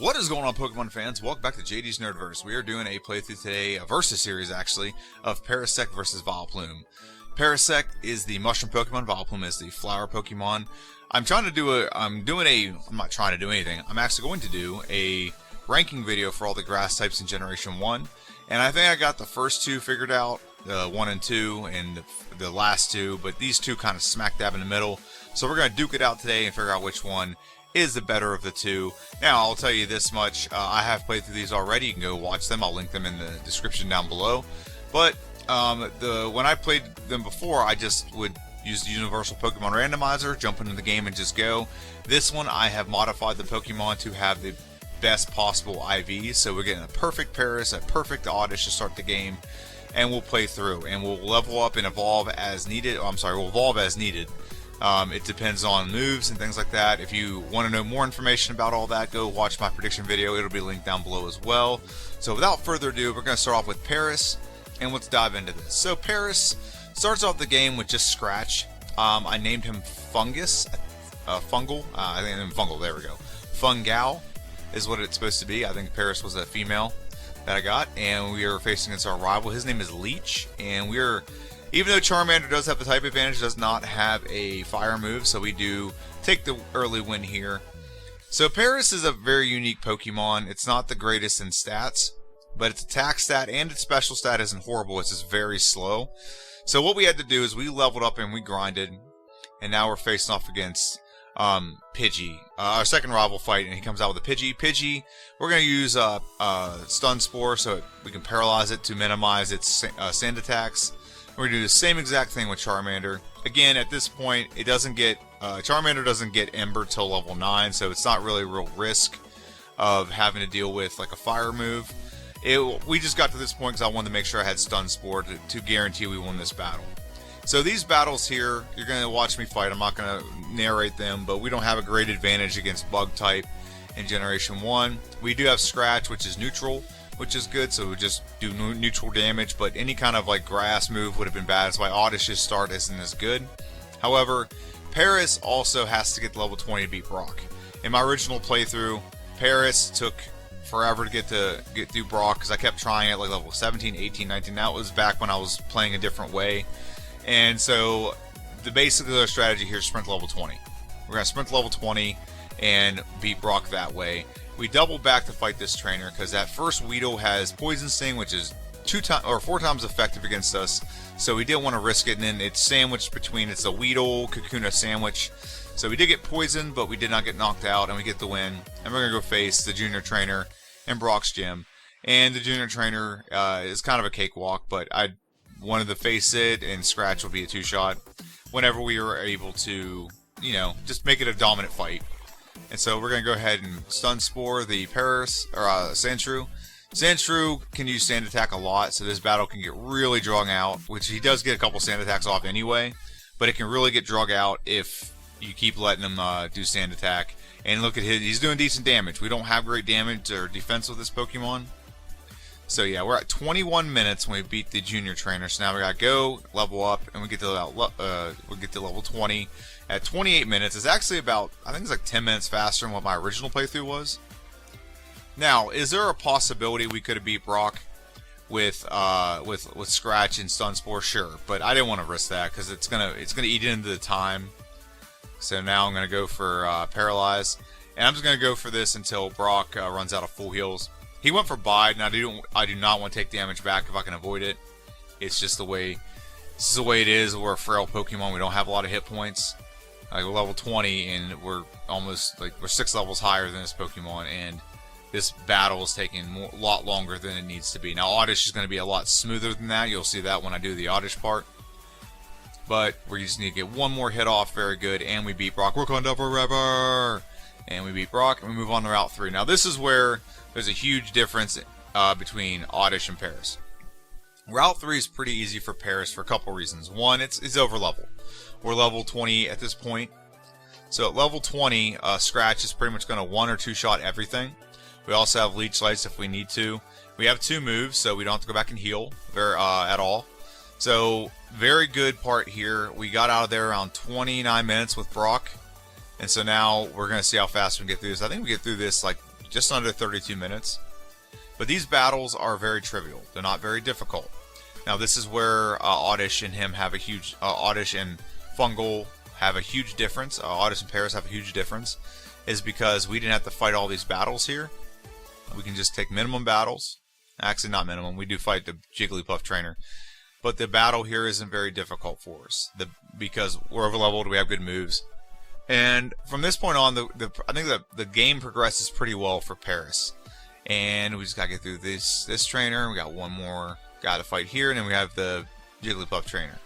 What is going on, Pokemon fans? Welcome back to JDs NerdVerse. We are doing a playthrough today, a versus series actually, of Parasect versus Vileplume. Parasect is the mushroom Pokemon, Vileplume is the flower Pokemon. I'm not trying to do anything. I'm actually going to do a ranking video for all the grass types in Generation 1. And I think I got the first two figured out, the 1 and 2, and the last two, but these two kind of smack dab in the middle. So we're going to duke it out today and figure out which one is the better of the two. Now, I'll tell you this much, I have played through these already. You can go watch them. I'll link them in the description down below. But when I played them before, I just would use the universal Pokemon randomizer, jump into the game and just go. This one, I have modified the Pokemon to have the best possible IVs. So we're getting a perfect Paras, a perfect Oddish to start the game. And we'll play through. And we'll level up and evolve as needed. Oh, I'm sorry, we'll evolve as needed. It depends on moves and things like that. If you want to know more information about all that, go watch my prediction video. It'll be linked down below as well. So without further ado, we're going to start off with Paras, and let's dive into this. So Paras starts off the game with just Scratch. I named him Fungus, Fungal. I think named Fungal. There we go. Fungal is what it's supposed to be. I think Paras was a female that I got, and we are facing against our rival. His name is Leech, and even though Charmander does have the type advantage, does not have a fire move, so we do take the early win here. So Paras is a very unique Pokemon. It's not the greatest in stats, but its attack stat and its special stat isn't horrible. It's just very slow. So what we had to do is we leveled up and we grinded, and now we're facing off against Pidgey, our second rival fight, and he comes out with a Pidgey. We're going to use Stun Spore so we can paralyze it to minimize its sand attacks. We're going to do the same exact thing with Charmander. Again, at this point, it doesn't get Charmander doesn't get Ember till level 9, so it's not really a real risk of having to deal with like a fire move. We just got to this point because I wanted to make sure I had Stun Spore to guarantee we won this battle. So these battles here, you're going to watch me fight. I'm not going to narrate them, but we don't have a great advantage against Bug type in Generation 1. We do have Scratch, which is neutral, which is good, so we just do neutral damage, but any kind of like grass move would have been bad. That's why Oddish's start isn't as good. However, Paras also has to get to level 20 to beat Brock. In my original playthrough, Paras took forever to get through Brock because I kept trying at like level 17, 18, 19. That was back when I was playing a different way. And so basically the strategy here is sprint level 20. We're going to sprint level 20 and beat Brock that way. We double back to fight this trainer because that first Weedle has Poison Sting, which is 4 times effective against us. So we didn't want to risk it, and then it's sandwiched between it's a Weedle Kakuna sandwich. So we did get poisoned, but we did not get knocked out, and we get the win. And we're gonna go face the junior trainer in Brock's gym. And the junior trainer is kind of a cakewalk, but I wanted to face it, and Scratch will be a 2-shot whenever we were able to, just make it a dominant fight. And so we're going to go ahead and Stun Spore the Paras, or Sandshrew. Sandshrew can use Sand Attack a lot, so this battle can get really drug out, which he does get a couple Sand Attacks off anyway, but it can really get drug out if you keep letting him do Sand Attack. And look at he's doing decent damage. We don't have great damage or defense with this Pokemon. So yeah, we're at 21 minutes when we beat the junior trainer, so now we got to go, level up, and we get to level 20. At 28 minutes, it's actually about, I think it's like 10 minutes faster than what my original playthrough was. Now, is there a possibility we could have beat Brock with Scratch and Stun Spore? Sure, but I didn't want to risk that because it's gonna eat into the time. So now I'm gonna go for Paralyze, and I'm just gonna go for this until Brock runs out of full heals. He went for Bide, and I do not want to take damage back if I can avoid it. It's just the way it is. We're a frail Pokemon. We don't have a lot of hit points. Like level 20, and we're 6 levels higher than this Pokemon, and this battle is taking a lot longer than it needs to be. Now Oddish is going to be a lot smoother than that. You'll see that when I do the Oddish part. But we just need to get one more hit off. Very good, and we beat Brock. Wakanda forever! And we beat Brock, and we move on to Route 3. Now this is where there's a huge difference between Oddish and Paras. Route 3 is pretty easy for Paras for a couple reasons. One, it's over level. We're level 20 at this point. So at level 20, Scratch is pretty much going to 1 or 2-shot everything. We also have Leech Lights if we need to. We have 2 moves, so we don't have to go back and heal at all. So very good part here. We got out of there around 29 minutes with Brock. And so now we're going to see how fast we can get through this. I think we get through this like just under 32 minutes. But these battles are very trivial. They're not very difficult. Now this is where Oddish and him have a huge, Oddish and Fungal have a huge difference. Oddish and Paris have a huge difference, is because we didn't have to fight all these battles here. We can just take minimum battles. Actually, not minimum. We do fight the Jigglypuff trainer. But the battle here isn't very difficult for us because we're over-leveled, we have good moves. And from this point on, I think the game progresses pretty well for Paris. And we just got to get through this trainer. We got one more guy to fight here, and then we have the Jigglypuff trainer.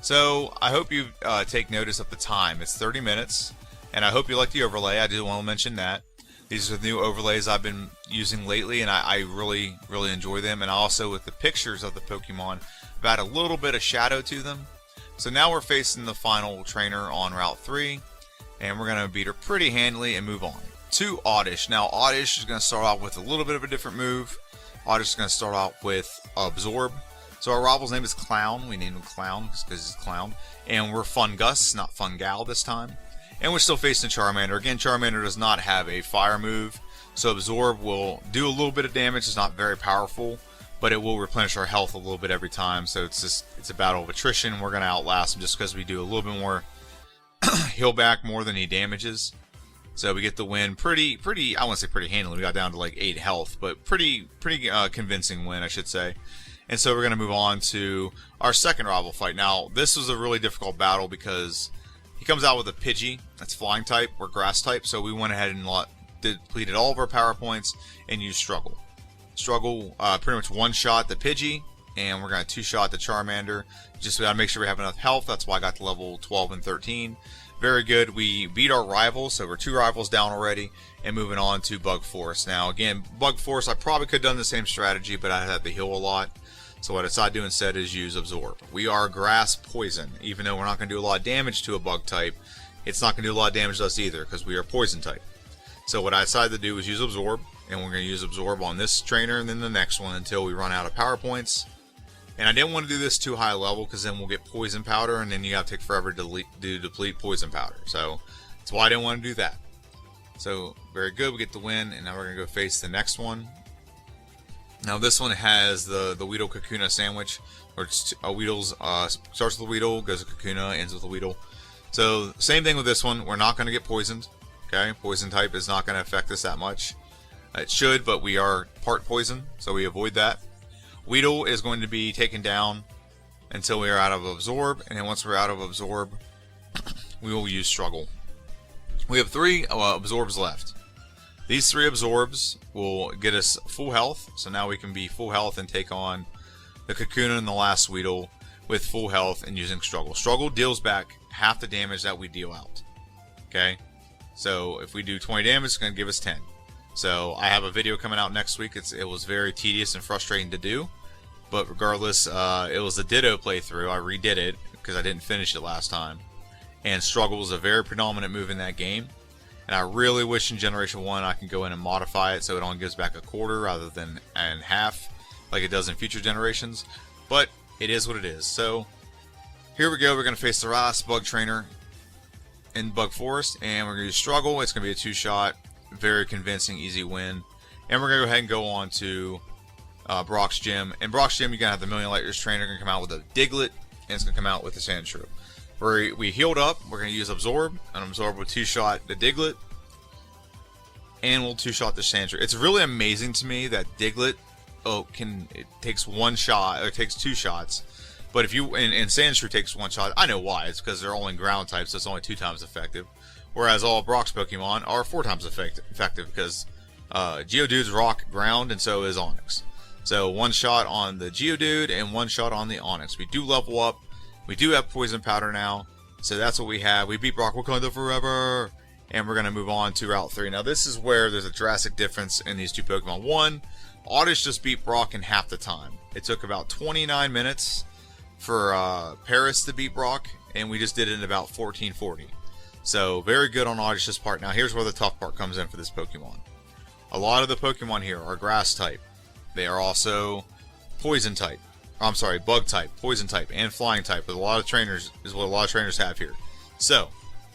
So I hope you take notice of the time. It's 30 minutes, and I hope you like the overlay. I do want to mention that. These are the new overlays I've been using lately, and I really, really enjoy them. And also with the pictures of the Pokemon, I've added a little bit of shadow to them. So now we're facing the final trainer on Route 3, and we're going to beat her pretty handily and move on to Oddish. Now Oddish is going to start off with a little bit of a different move. Oddish is going to start off with Absorb. So our rival's name is Clown. We named him Clown because he's Clown. And we're Fungus, not Fungal this time. And we're still facing Charmander. Again, Charmander does not have a fire move, so Absorb will do a little bit of damage. It's not very powerful, but it will replenish our health a little bit every time. So it's a battle of attrition. We're going to outlast him just because we do a little bit more heal back more than he damages. So we get the win pretty, I won't say pretty handily. We got down to like 8 health, but pretty convincing win, I should say. And so we're going to move on to our second rival fight. Now, this was a really difficult battle because he comes out with a Pidgey. That's flying type. We're grass type. So we went ahead and depleted all of our power points and used Struggle. Struggle pretty much one-shot the Pidgey, and we're going to two-shot the Charmander. Just got to make sure we have enough health. That's why I got to level 12 and 13. Very good. We beat our rivals, so we're 2 rivals down already, and moving on to Bug Force. Now, again, Bug Force, I probably could have done the same strategy, but I had to heal a lot. So what I decided to do instead is use Absorb. We are Grass Poison. Even though we're not going to do a lot of damage to a Bug type, it's not going to do a lot of damage to us either, because we are Poison type. So what I decided to do was use Absorb, and we're going to use Absorb on this trainer and then the next one until we run out of power points. And I didn't want to do this too high level because then we'll get Poison Powder, and then you got to take forever to deplete Poison Powder. So that's why I didn't want to do that. So very good, we get the win, and now we're going to go face the next one. Now this one has the Weedle Kakuna sandwich, or Weedle's starts with a Weedle, goes to Kakuna, ends with a Weedle. So same thing with this one. We're not going to get poisoned. Okay, poison type is not going to affect us that much. It should, but we are part poison, so we avoid that. Weedle is going to be taken down until we are out of Absorb, and then once we're out of Absorb, we will use Struggle. We have 3 Absorbs left. These 3 Absorbs will get us full health, so now we can be full health and take on the Kakuna and the last Weedle with full health and using Struggle. Struggle deals back half the damage that we deal out. Okay, so if we do 20 damage, it's going to give us 10. So I have a video coming out next week. It was very tedious and frustrating to do, but regardless, it was a Ditto playthrough. I redid it because I didn't finish it last time. And Struggle is a very predominant move in that game. And I really wish in Generation 1 I can go in and modify it so it only gives back a quarter rather than half like it does in future generations. But it is what it is. So here we go. We're going to face the last Bug Trainer in Bug Forest, and we're going to use Struggle. It's going to be a 2-shot. Very convincing, easy win. And we're going to go ahead and go on to Brock's Gym. In Brock's Gym, you're going to have the Million Light Years Trainer going to come out with a Diglett, and it's going to come out with a Sandshrew. We healed up. We're going to use Absorb, and Absorb will 2-shot the Diglett, and we'll 2-shot the Sandshrew. It's really amazing to me that Diglett it takes 1 shot, or it takes 2 shots. But if you, and Sandshrew takes 1 shot, I know why. It's because they're only ground types, so it's only 2 times effective. Whereas all of Brock's Pokemon are 4 times effective because Geodude's rock ground, and so is Onix. So 1 shot on the Geodude and 1 shot on the Onix. We do level up. We do have Poison Powder now. So that's what we have. We beat Brock Wakanda forever. And we're going to move on to Route 3. Now this is where there's a drastic difference in these 2 Pokemon. 1, Oddish just beat Brock in half the time. It took about 29 minutes for Paris to beat Brock, and we just did it in about 14:40. So very good on Oddish's part. Now here's where the tough part comes in for this Pokemon. A lot of the Pokemon here are Grass type. They are also Poison type. I'm sorry, Bug type, Poison type, and Flying type. But a lot of trainers is what a lot of trainers have here. So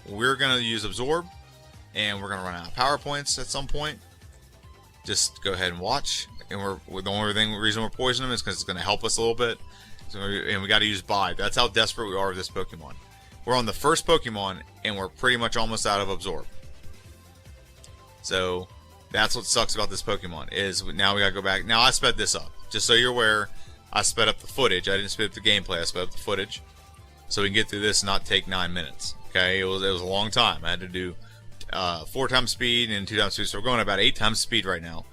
we're gonna use Absorb, and we're gonna run out of power points at some point. just go ahead and watch. And the only reason we're poisoning him is because it's going to help us a little bit. And we got to use Bide. That's how desperate we are with this Pokemon. We're on the first Pokemon, and we're pretty much almost out of Absorb. So that's what sucks about this Pokemon, is now we got to go back. Now I sped this up. Just so you're aware, I sped up the footage. I didn't speed up the gameplay. I sped up the footage. So we can get through this and not take 9 minutes. Okay, it was a long time. I had to do 4 times speed and 2 times speed. So we're going about 8 times speed right now.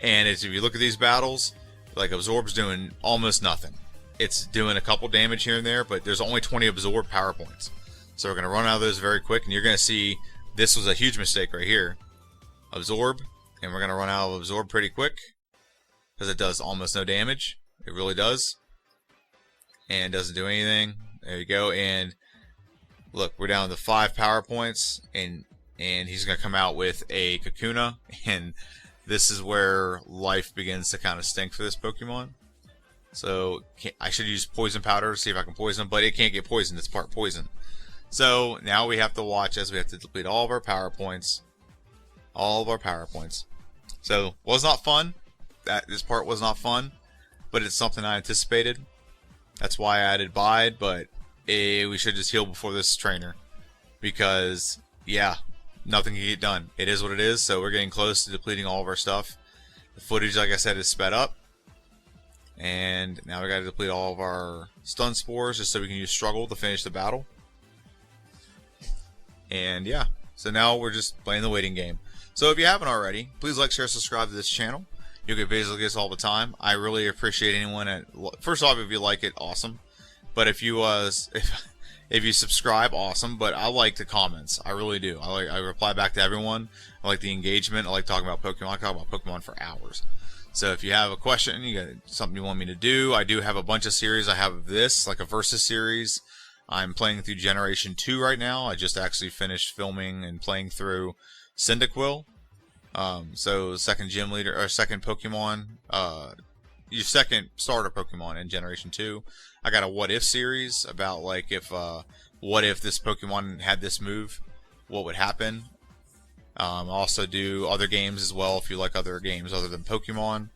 And if you look at these battles, like Absorb's doing almost nothing. It's doing a couple damage here and there, but there's only 20 Absorb power points. So we're going to run out of those very quick, and you're going to see this was a huge mistake right here. Absorb, and we're going to run out of Absorb pretty quick, because it does almost no damage. It really does. And doesn't do anything. There you go, and look, we're down to 5 power points, and he's going to come out with a Kakuna, and this is where life begins to kind of stink for this Pokemon. So I should use Poison Powder to see if I can poison him, but it can't get poisoned. It's part poison. So now we have to watch as we have to deplete all of our power points. All of our power points. So was not fun. This part was not fun, but it's something I anticipated. That's why I added Bide, but we should just heal before this trainer, because yeah, nothing can get done. It is what it is. So we're getting close to depleting all of our stuff. The footage, like I said, is sped up. And now we got to deplete all of our stun spores just so we can use struggle to finish the battle. And yeah, so now we're just playing the waiting game. So if you haven't already, please like, share, subscribe to this channel. You'll get videos like this all the time. I really appreciate anyone first off, if you like it, awesome. But if you if you subscribe, awesome. But I like the comments. I really do. I reply back to everyone. I like the engagement. I like talking about Pokemon. I talk about Pokemon for hours. So if you have a question, you got something you want me to do, I do have a bunch of series. I have this, like a Versus series. I'm playing through Generation 2 right now. I just actually finished filming and playing through Cyndaquil. So second gym leader, or second Pokemon, your second starter Pokemon in Generation 2. I got a What If series about like what if this Pokemon had this move, what would happen. I also do other games as well if you like other games other than Pokemon.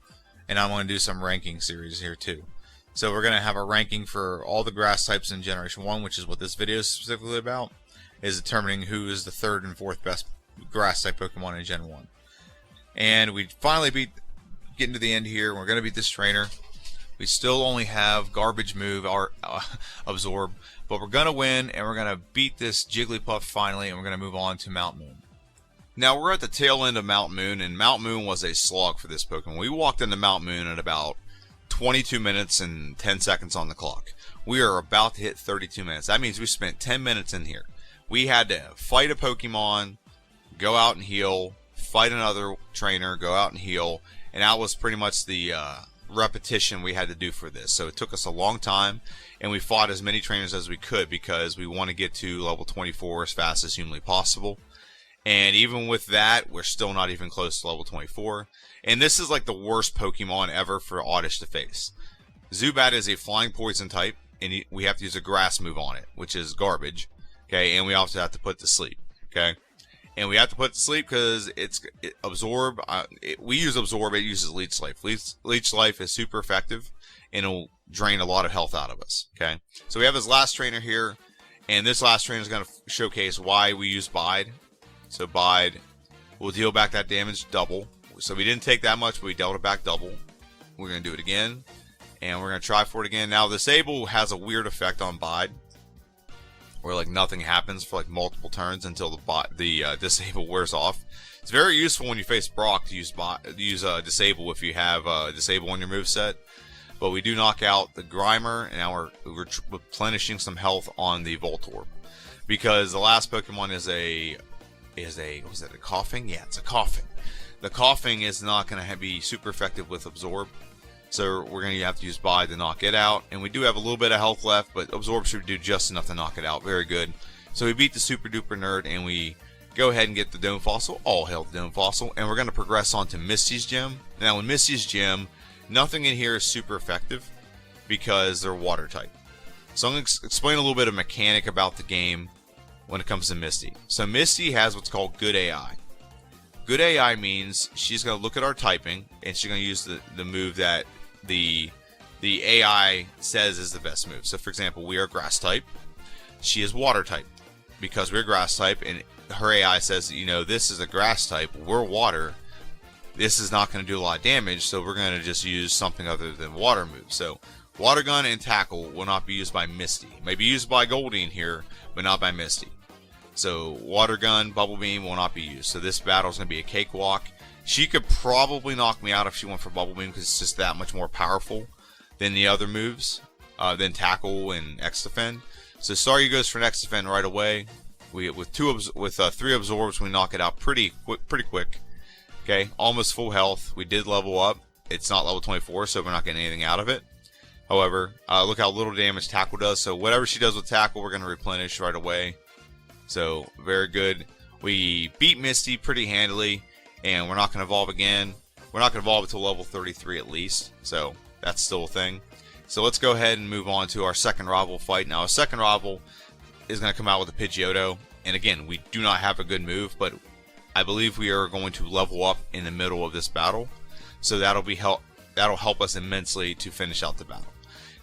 And I'm going to do some ranking series here too. So we're going to have a ranking for all the grass types in Generation 1, which is what this video is specifically about, is determining who is the 3rd and 4th best grass type Pokemon in Gen 1. And we finally getting to the end here. We're going to beat this trainer. We still only have Garbage Move, or Absorb, but we're going to win, and we're going to beat this Jigglypuff finally, and we're going to move on to Mount Moon. Now, we're at the tail end of Mount Moon, and Mount Moon was a slog for this Pokemon. We walked into Mount Moon at about 22 minutes and 10 seconds on the clock. We are about to hit 32 minutes. That means we spent 10 minutes in here. We had to fight a Pokemon, go out and heal, fight another trainer, go out and heal, and that was pretty much the repetition we had to do for this. So it took us a long time, and we fought as many trainers as we could because we want to get to level 24 as fast as humanly possible. And even with that, we're still not even close to level 24. And this is like the worst Pokemon ever for Oddish to face. Zubat is a flying poison type, and we have to use a grass move on it, which is garbage. Okay, and we also have to put it to sleep. Okay, and we have to put it to sleep because Absorb. We use Absorb. It uses Leech Life. Leech Life is super effective, and it'll drain a lot of health out of us. Okay, so we have this last trainer here, and this last trainer is going to showcase why we use Bide. So Bide will deal back that damage double. So we didn't take that much, but we dealt it back double. We're going to do it again. And we're going to try for it again. Now, Disable has a weird effect on Bide, where like nothing happens for like multiple turns until the Disable wears off. It's very useful when you face Brock to use Disable if you have Disable on your moveset. But we do knock out the Grimer, and now we're replenishing some health on the Voltorb. Because the last Pokemon is a what was it, a Coughing? Yeah, it's a Coughing. The Coughing is not going to be super effective with Absorb, so we're going to have to use Bide to knock it out. And we do have a little bit of health left, but Absorb should do just enough to knock it out. Very good. So we beat the Super Duper Nerd, and we go ahead and get the Dome Fossil. All hail the Dome Fossil. And we're going to progress on to Misty's Gym. Now, in Misty's Gym, nothing in here is super effective because they're water type. So I'm going to explain a little bit of mechanic about the game when it comes to Misty. So Misty has what's called good AI. good AI means she's going to look at our typing, and she's going to use the move that the AI says is the best move. So, for example, we are grass type. She is water type. Because we're grass type, and her AI says, you know, this is a grass type, we're water. This is not going to do a lot of damage, so we're going to just use something other than water moves. So, Water Gun and Tackle will not be used by Misty. It may be used by Goldeen here, but not by Misty. So, Water Gun, Bubble Beam will not be used. So, this battle is going to be a cakewalk. She could probably knock me out if she went for Bubble Beam because it's just that much more powerful than the other moves, than Tackle and X Defend. So, Staryu goes for an X Defend right away. With 3 absorbs, we knock it out pretty quick. Okay, almost full health. We did level up. It's not level 24, so we're not getting anything out of it. However, look how little damage Tackle does. So whatever she does with Tackle, we're going to replenish right away. So very good. We beat Misty pretty handily, and we're not going to evolve again. We're not going to evolve until level 33 at least. So that's still a thing. So let's go ahead and move on to our second rival fight. Now, our second rival is going to come out with a Pidgeotto. And again, we do not have a good move, but I believe we are going to level up in the middle of this battle. So that'll help us immensely to finish out the battle.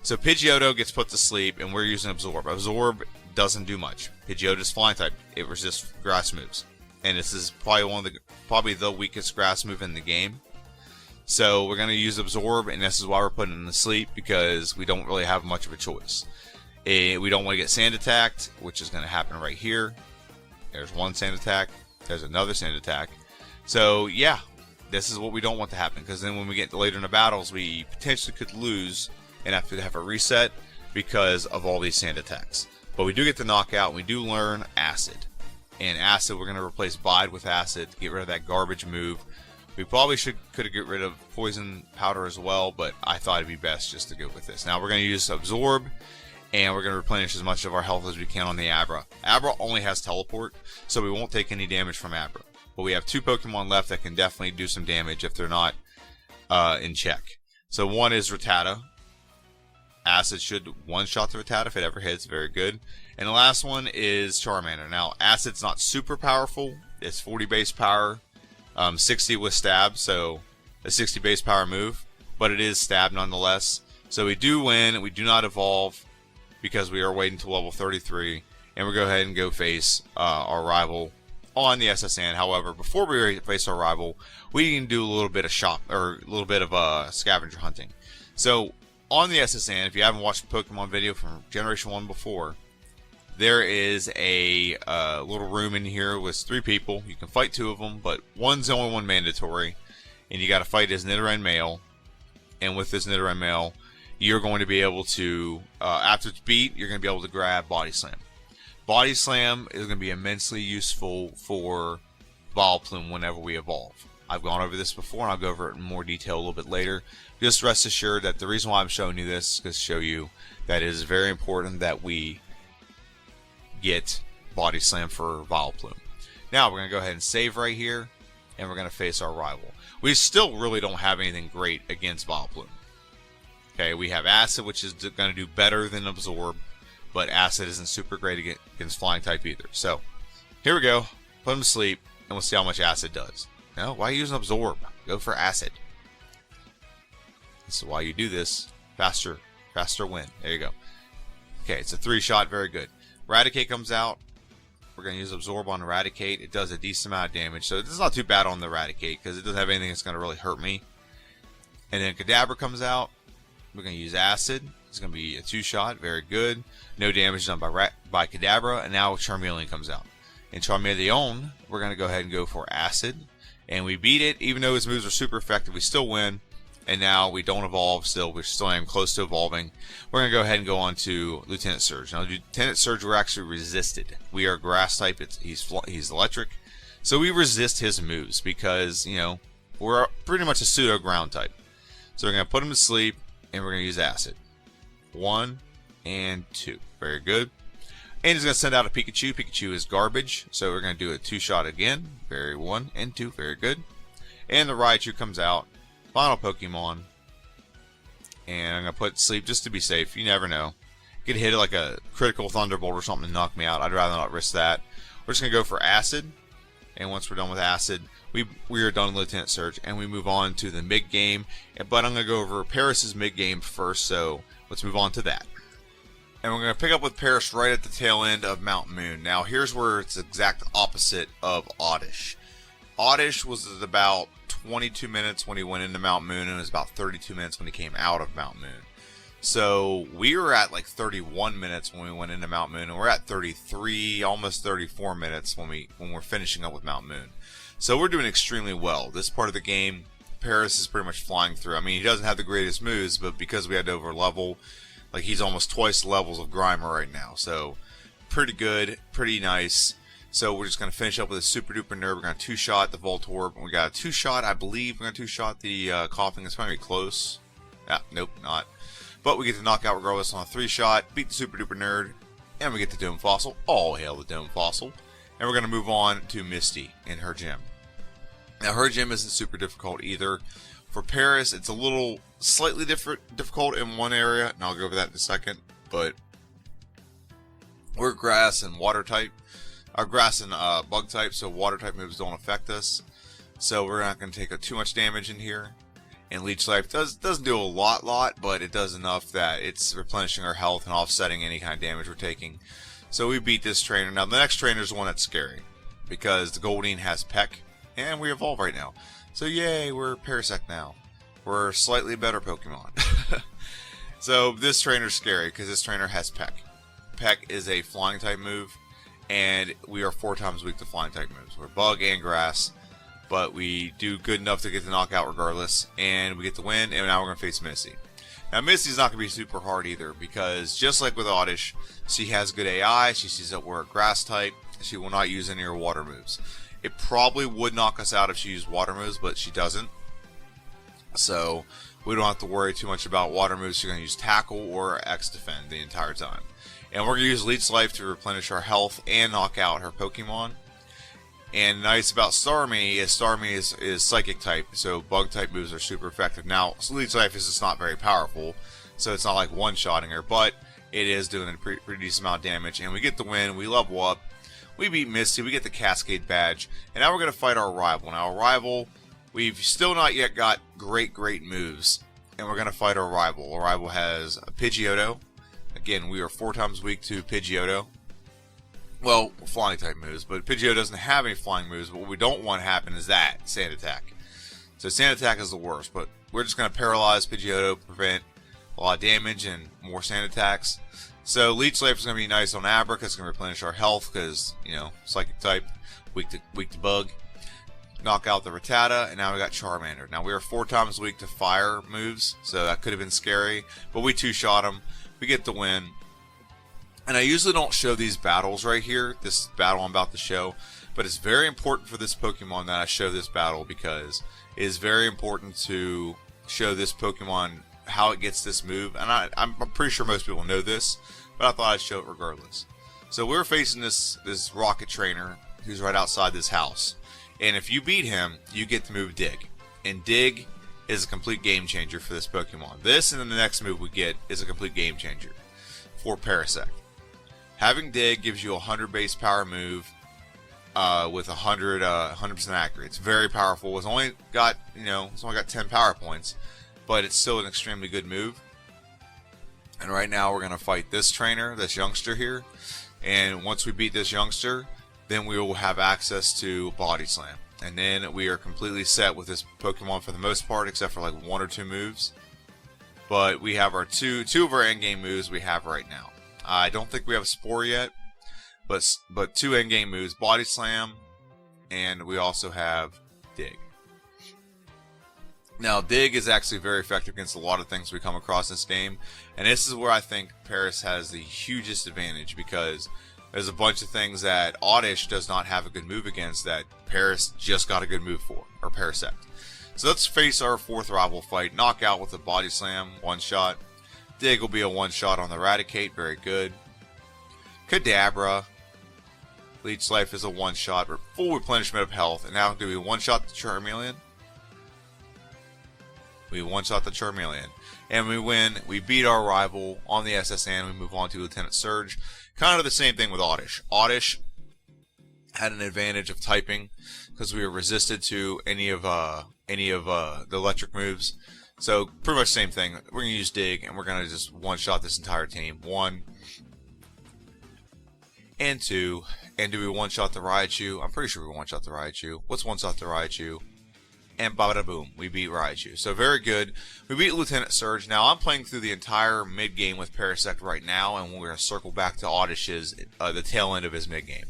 So Pidgeotto gets put to sleep, and we're using Absorb. Absorb doesn't do much. Pidgeotto's flying type. It resists grass moves. And this is probably the weakest grass move in the game. So we're going to use Absorb, and this is why we're putting it to sleep, because we don't really have much of a choice. We don't want to get sand attacked, which is going to happen right here. There's one sand attack. There's another sand attack. So yeah, this is what we don't want to happen, because then when we get later in the battles, we potentially could lose and have to have a reset because of all these sand attacks. But we do get the knockout. We do learn Acid. And Acid, we're going to replace Bide with Acid to get rid of that garbage move. We probably could have get rid of Poison Powder as well, but I thought it'd be best just to go with this. Now we're going to use Absorb, and we're going to replenish as much of our health as we can on the Abra. Abra only has Teleport, so we won't take any damage from Abra. But we have 2 Pokemon left that can definitely do some damage if they're not in check. So one is Rattata. Acid should one-shot the Rattata if it ever hits. Very good. And the last one is Charmander. Now, Acid's not super powerful. It's 40 base power, 60 with Stab, so a 60 base power move. But it is Stab nonetheless. So we do win. We do not evolve because we are waiting to level 33. And we'll go ahead and go face our rival on the SSN. However, before we face our rival, we can do a little bit of scavenger hunting. So on the SSN, if you haven't watched the Pokemon video from Generation 1 before, there is a little room in here with 3 people. You can fight 2 of them, but one's the only one mandatory. And you got to fight his Nidoran male. And with this Nidoran male, you're going to be able to, after it's beat, you're going to be able to grab Body Slam. Body Slam is going to be immensely useful for Vileplume whenever we evolve. I've gone over this before, and I'll go over it in more detail a little bit later. Just rest assured that the reason why I'm showing you this is to show you that it is very important that we get Body Slam for Vileplume. Now, we're going to go ahead and save right here, and we're going to face our rival. We still really don't have anything great against Vileplume. Okay, we have Acid, which is going to do better than Absorb, but Acid isn't super great against Flying type either. So, here we go. Put him to sleep, and we'll see how much Acid does. No, why use an Absorb? Go for Acid. This is why you do this. Faster win. There you go. Okay, it's a 3-shot. Very good. Raticate comes out. We're going to use Absorb on Raticate. It does a decent amount of damage, so this is not too bad on the Raticate because it doesn't have anything that's going to really hurt me. And then Kadabra comes out. We're going to use Acid. It's going to be a 2-shot. Very good. No damage done by Kadabra. And now Charmeleon comes out. And Charmeleon, we're going to go ahead and go for Acid. And we beat it. Even though his moves are super effective, we still win. And now we don't evolve still. We're still aiming close to evolving. We're going to go ahead and go on to Lieutenant Surge. Now, Lieutenant Surge, we're actually resisted. We are grass type. He's electric. So we resist his moves because, you know, we're pretty much a pseudo ground type. So we're going to put him to sleep, and we're going to use Acid. 1 and 2. Very good. And he's going to send out a Pikachu. Pikachu is garbage. So we're going to do a 2-shot again. 1 and 2. Very good. And the Raichu comes out. Final Pokemon. And I'm going to put sleep just to be safe. You never know. Get hit like a critical Thunderbolt or something to knock me out. I'd rather not risk that. We're just going to go for Acid. And once we're done with Acid, we are done with Lieutenant Surge, and we move on to the mid game. But I'm going to go over Paris's mid game first, so let's move on to that. And we're going to pick up with Paris right at the tail end of Mount Moon. Now here's where it's the exact opposite of Oddish. Oddish was at about 22 minutes when he went into Mount Moon, and it was about 32 minutes when he came out of Mount Moon. So we were at like 31 minutes when we went into Mount Moon, and we're at 33, almost 34 minutes when we're finishing up with Mount Moon. So we're doing extremely well. This part of the game, Paris is pretty much flying through. I mean, he doesn't have the greatest moves, but because we had to over level, like he's almost twice the levels of Grimer right now. So pretty good, pretty nice. So we're just going to finish up with a super duper nerd. We're going to two-shot the Voltorb. We got a two-shot, I believe. We're going to two-shot the Coughing. It's probably close. Yeah, nope, not. But we get to knock out regardless on a three-shot, beat the super duper nerd, and we get the Dome Fossil. All hail the Dome Fossil. And we're going to move on to Misty in her gym. Now her gym isn't super difficult either. For Paris, it's a little slightly difficult in one area, and I'll go over that in a second. But we're grass and water type. Grass and bug type, so water type moves don't affect us. So we're not going to take too much damage in here. And Leech Life doesn't do a lot, but it does enough that it's replenishing our health and offsetting any kind of damage we're taking. So we beat this trainer. Now the next trainer is the one that's scary, because the Goldeen has Peck, and we evolve right now. So yay, we're Parasect now. We're slightly better Pokemon. So this trainer's scary, because this trainer has Peck. Peck is a flying type move, and we are 4 times weak to flying type moves. We're Bug and Grass. But we do good enough to get the knockout regardless, and we get the win, and now we're going to face Misty. Now Misty's not going to be super hard either, because just like with Oddish, she has good AI, she sees that we're a grass type, she will not use any of her water moves. It probably would knock us out if she used water moves, but she doesn't. So we don't have to worry too much about water moves. She's going to use Tackle or X Defend the entire time. And we're going to use Leech Life to replenish our health and knock out her Pokemon. And nice about Starmie is Psychic type, so Bug type moves are super effective. Now, Leech Life is just not very powerful, so it's not like one-shotting her, but it is doing a pretty decent amount of damage. And we get the win, we level up, we beat Misty, we get the Cascade Badge, and now we're going to fight our rival. Now, our rival, we've still not yet got great moves, and we're going to fight our rival. Our rival has a Pidgeotto. Again, we are 4 times weak to Pidgeotto. Well, flying type moves, but Pidgeotto doesn't have any flying moves, but what we don't want to happen is that, Sand Attack. So Sand Attack is the worst, but we're just going to paralyze Pidgeotto, prevent a lot of damage and more Sand Attacks. So Leech Life is going to be nice on Abra, because it's going to replenish our health, because, you know, Psychic type, weak to Bug. Knock out the Rattata, and now we got Charmander. Now we are 4 times weak to fire moves, so that could have been scary, but we two-shot him. We get the win. And I usually don't show these battles right here, this battle I'm about to show, but it's very important for this Pokemon that I show this battle, because it is very important to show this Pokemon how it gets this move. And I'm pretty sure most people know this, but I thought I'd show it regardless. So we're facing this Rocket Trainer who's right outside this house. And if you beat him, you get the move Dig. And Dig is a complete game changer for this Pokemon. This and then the next move we get is a complete game changer for Parasect. Having Dig gives you a 100 base power move with 100% accurate. It's very powerful. It's only got 10 power points, but it's still an extremely good move. And right now we're gonna fight this trainer, this youngster here. And once we beat this youngster, then we will have access to Body Slam. And then we are completely set with this Pokemon for the most part, except for like 1 or 2 moves. But we have our two of our endgame moves we have right now. I don't think we have a Spore yet, but 2 endgame moves, Body Slam, and we also have Dig. Now, Dig is actually very effective against a lot of things we come across in this game, and this is where I think Paris has the hugest advantage, because there's a bunch of things that Oddish does not have a good move against that Paris just got a good move for, or Parasect. So let's face our 4th rival fight. Knockout with a Body Slam, 1-shot. Dig will be a 1-shot on the Eradicate, very good. Kadabra. Leech Life is a 1-shot, but full replenishment of health. And now do we 1-shot the Charmeleon? We 1-shot the Charmeleon. And we win. We beat our rival on the SSN. We move on to Lieutenant Surge. Kind of the same thing with Oddish. Oddish had an advantage of typing because we were resisted to any of the electric moves. So pretty much same thing. We're gonna use dig, and we're gonna just one-shot this entire team. 1 and 2. And do we one-shot the Raichu? I'm pretty sure we one-shot the Raichu. Let's one-shot the Raichu. And bada boom, we beat Raichu. So very good. We beat Lieutenant Surge. Now I'm playing through the entire mid-game with Parasect right now, and we're going to circle back to Oddish's, the tail end of his mid-game.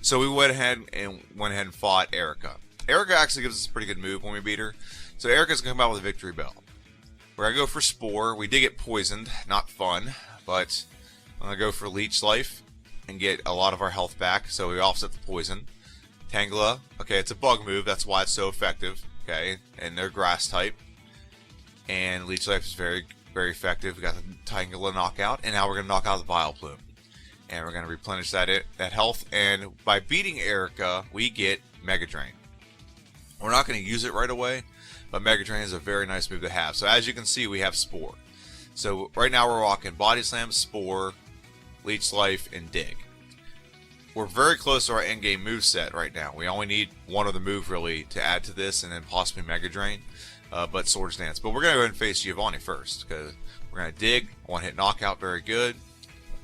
So we went ahead and fought Erica. Erica actually gives us a pretty good move when we beat her. So Erica's going to come out with a Victory Bell. We're going to go for Spore. We did get poisoned. Not fun, but I'm going to go for Leech Life and get a lot of our health back. So we offset the poison. Tangela. Okay, it's a bug move. That's why it's so effective. Okay, and they're grass type, and Leech Life is very, very effective. We got the Tangela knockout, and now we're going to knock out the Vileplume, and we're going to replenish that health. And by beating Erica, we get Mega Drain. We're not going to use it right away, but Mega Drain is a very nice move to have. So as you can see, we have Spore. So right now we're rocking Body Slam, Spore, Leech Life, and Dig. We're very close to our endgame move set right now. We only need one other move really to add to this, and then possibly Mega Drain, but Swords Dance. But we're going to go ahead and face Giovanni first, because we're going to dig, one-hit knockout, very good.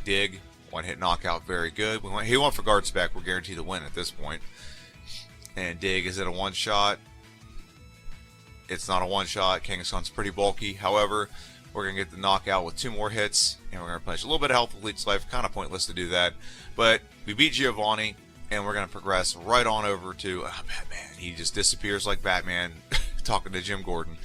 Dig, one-hit knockout, very good. He went for guard spec. We're guaranteed to win at this point. And dig, is it a one-shot? It's not a one-shot. Kangaskhan's pretty bulky. However, we're going to get the knockout with 2 more hits, and we're going to punish a little bit of health with Leech Life. Kind of pointless to do that. But we beat Giovanni, and we're going to progress right on over to Batman. He just disappears like Batman, talking to Jim Gordon.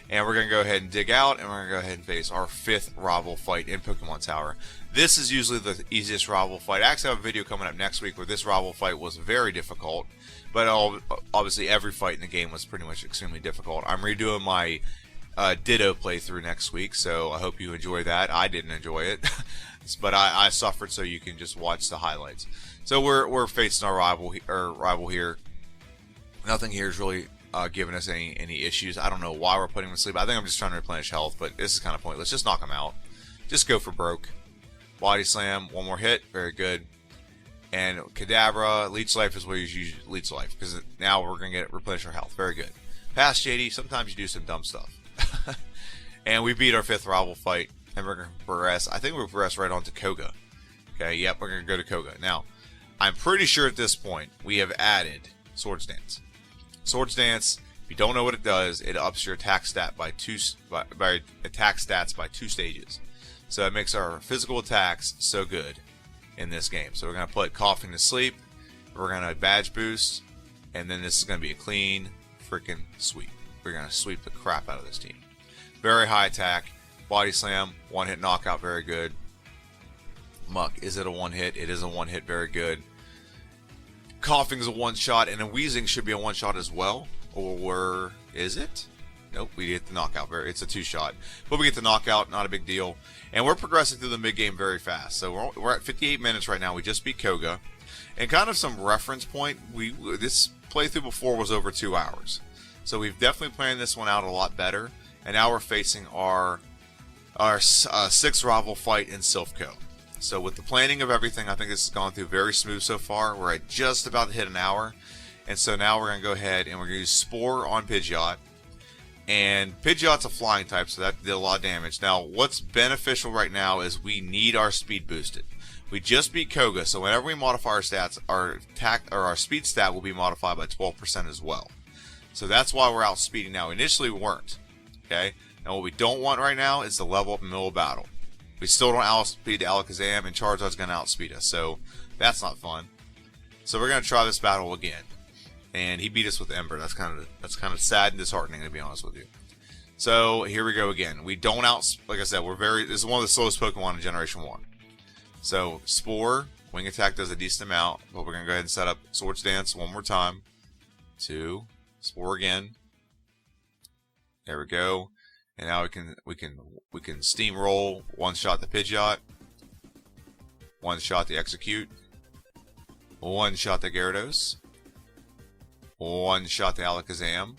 And we're going to go ahead and dig out, and we're going to go ahead and face our 5th rival fight in Pokemon Tower. This is usually the easiest rival fight. I actually have a video coming up next week where this rival fight was very difficult. But obviously every fight in the game was pretty much extremely difficult. I'm redoing my Ditto playthrough next week, so I hope you enjoy that. I didn't enjoy it, but I suffered, so you can just watch the highlights. So we're facing our rival here. Nothing here is really giving us any issues. I don't know why we're putting him to sleep. I think I'm just trying to replenish health, but this is kind of pointless. Just knock him out. Just go for broke. Body Slam, 1 more hit, very good. And Kadabra, Leech Life is where you use Leech Life, because now we're going to replenish our health. Very good. Past JD, sometimes you do some dumb stuff. And we beat our 5th rival fight, and we're going to progress. I think we'll progress right on to Koga. Okay, yep, we're going to go to Koga. Now, I'm pretty sure at this point we have added Swords Dance. Swords Dance, if you don't know what it does, it ups your attack stat by attack stats by 2 stages. So it makes our physical attacks so good in this game. So we're going to put Coughing to sleep. We're going to badge boost, and then this is going to be a clean freaking sweep. We're going to sweep the crap out of this team. Very high attack. Body Slam, 1-hit knockout, very good. Muck, is it a 1-hit? It is a 1-hit, very good. Coughing is a 1-shot, and a Wheezing should be a 1-shot as well. Or is it? Nope, we get the knockout. It's a 2-shot. But we get the knockout, not a big deal. And we're progressing through the mid-game very fast. So we're at 58 minutes right now. We just beat Koga. And kind of some reference point, this playthrough before was over 2 hours. So we've definitely planned this one out a lot better. And now we're facing our 6th rival fight in Silphco. So with the planning of everything, I think this has gone through very smooth so far. We're at just about to hit an hour. And so now we're going to go ahead and we're going to use Spore on Pidgeot. And Pidgeot's a flying type, so that did a lot of damage. Now, what's beneficial right now is we need our speed boosted. We just beat Koga, so whenever we modify our stats, our speed stat will be modified by 12% as well. So that's why we're outspeeding now. Initially, we weren't. Okay? Now, what we don't want right now is to level up in the middle of battle. We still don't outspeed Alakazam, and Charizard's going to outspeed us, so that's not fun. So we're going to try this battle again. And he beat us with Ember. That's kind of sad and disheartening, to be honest with you. So here we go again. We don't like I said, this is one of the slowest Pokemon in Generation 1. So Spore, Wing Attack does a decent amount, but we're gonna go ahead and set up Swords Dance one more time. 2, Spore again. There we go. And now we can steamroll, 1-shot the Pidgeot, 1-shot the Execute, 1-shot the Gyarados. 1-shot the Alakazam.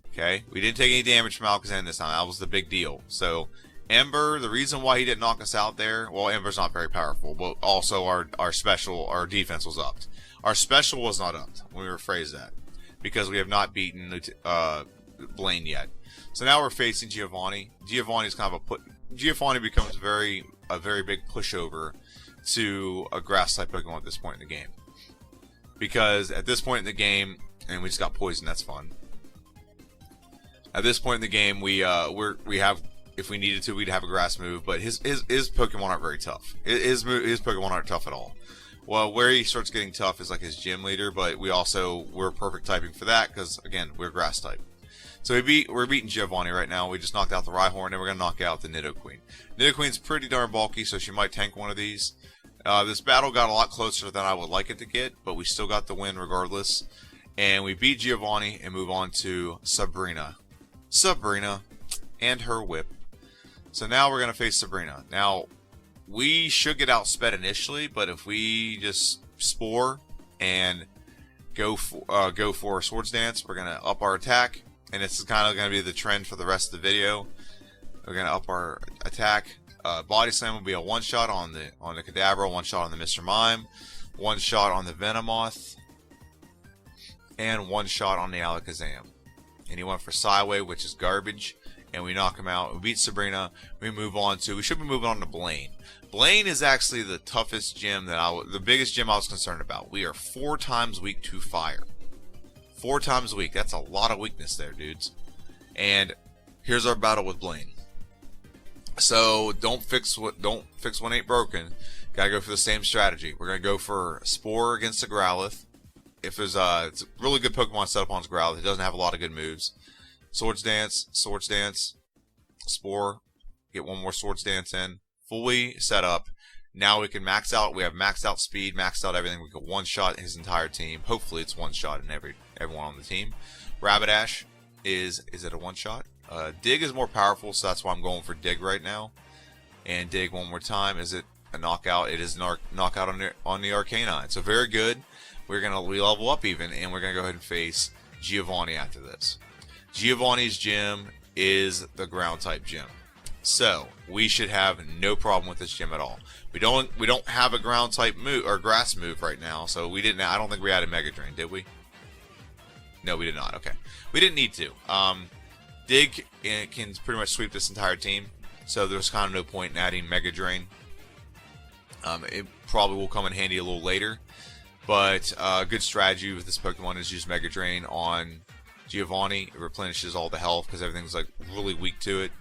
Okay, we didn't take any damage from Alakazam this time. That was the big deal. So Ember, the reason why he didn't knock us out there, well, Ember's not very powerful, but also our special, our defense was upped. Our special was not upped. Let me rephrase that. Because we have not beaten Blaine yet. So now we're facing Giovanni. Giovanni's kind of Giovanni becomes a very big pushover to a grass type Pokemon at this point in the game. Because at this point in the game, and we just got poisoned, that's fun. At this point in the game, we have, if we needed to, we'd have a grass move, but his Pokemon aren't very tough. His Pokemon aren't tough at all. Well, where he starts getting tough is like his gym leader, but we're perfect typing for that because again, we're grass type. So we're beating Giovanni right now. We just knocked out the Rhyhorn, and we're gonna knock out the Nidoqueen. Nidoqueen's pretty darn bulky, so she might tank one of these. This battle got a lot closer than I would like it to get, but we still got the win regardless. And we beat Giovanni and move on to Sabrina. Sabrina and her whip. So now we're going to face Sabrina. Now, we should get outsped initially, but if we just Spore and go for Swords Dance, we're going to up our attack. And this is kind of going to be the trend for the rest of the video. We're going to up our attack. Body Slam will be a one-shot on the Kadabra, one-shot on the Mr. Mime, one-shot on the Venomoth, and one-shot on the Alakazam. And he went for Psywave, which is garbage, and we knock him out. We beat Sabrina. We should be moving on to Blaine. Blaine is actually the toughest gym the biggest gym I was concerned about. We are 4 times weak to fire. 4 times weak. That's a lot of weakness there, dudes. And here's our battle with Blaine. So don't fix what ain't broken. Gotta go for the same strategy. We're gonna go for Spore against the Growlithe. If there's it's a really good Pokemon set up on his Growlithe. It doesn't have a lot of good moves. Swords Dance, Spore, get one more Swords Dance in. Fully set up. Now we can max out. We have maxed out speed, maxed out everything. We can one-shot his entire team. Hopefully it's one-shot in everyone on the team. Rapidash is it a one-shot? Dig is more powerful, so that's why I'm going for Dig right now. And Dig one more time. Is it a knockout? It is a knockout on the Arcanine. So very good. We level up even, and we're gonna go ahead and face Giovanni after this. Giovanni's gym is the ground type gym, so we should have no problem with this gym at all. We don't have a ground type move or grass move right now, so we didn't. I don't think we had a Mega Drain, did we? No, we did not. Okay, we didn't need to. Dig can pretty much sweep this entire team, so there's kind of no point in adding Mega Drain. It probably will come in handy a little later. But a good strategy with this Pokemon is use Mega Drain on Giovanni. It replenishes all the health because everything's like really weak to it.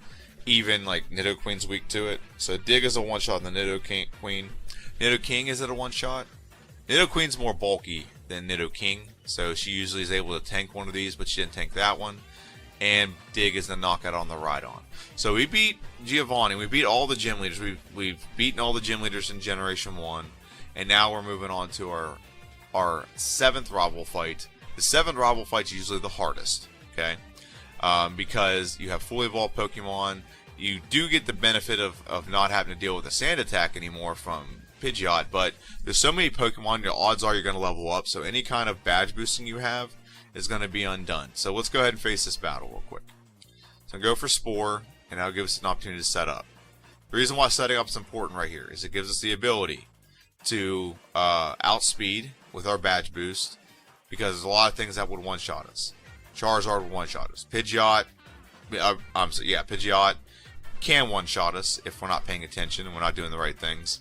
Even like Nidoqueen's weak to it. So Dig is a one-shot on the Nidoqueen. Nidoking is it a one-shot? Nidoqueen's more bulky than Nidoking, so she usually is able to tank one of these, but she didn't tank that one. And Dig is the knockout on the Rhydon. So we beat Giovanni. We beat all the gym leaders. We've beaten all the gym leaders in Generation 1. And now we're moving on to our 7th rival fight. The 7th rival fight is usually the hardest, okay? Because you have fully evolved Pokemon. You do get the benefit of not having to deal with a sand attack anymore from Pidgeot, but there's so many Pokemon, your odds are you're going to level up, so any kind of badge boosting you have is going to be undone. So let's go ahead and face this battle real quick. So go for Spore, and that'll give us an opportunity to set up. The reason why setting up is important right here is it gives us the ability to outspeed with our badge boost, because there's a lot of things that would one-shot us. Charizard would one-shot us. Pidgeot can one-shot us if we're not paying attention and we're not doing the right things,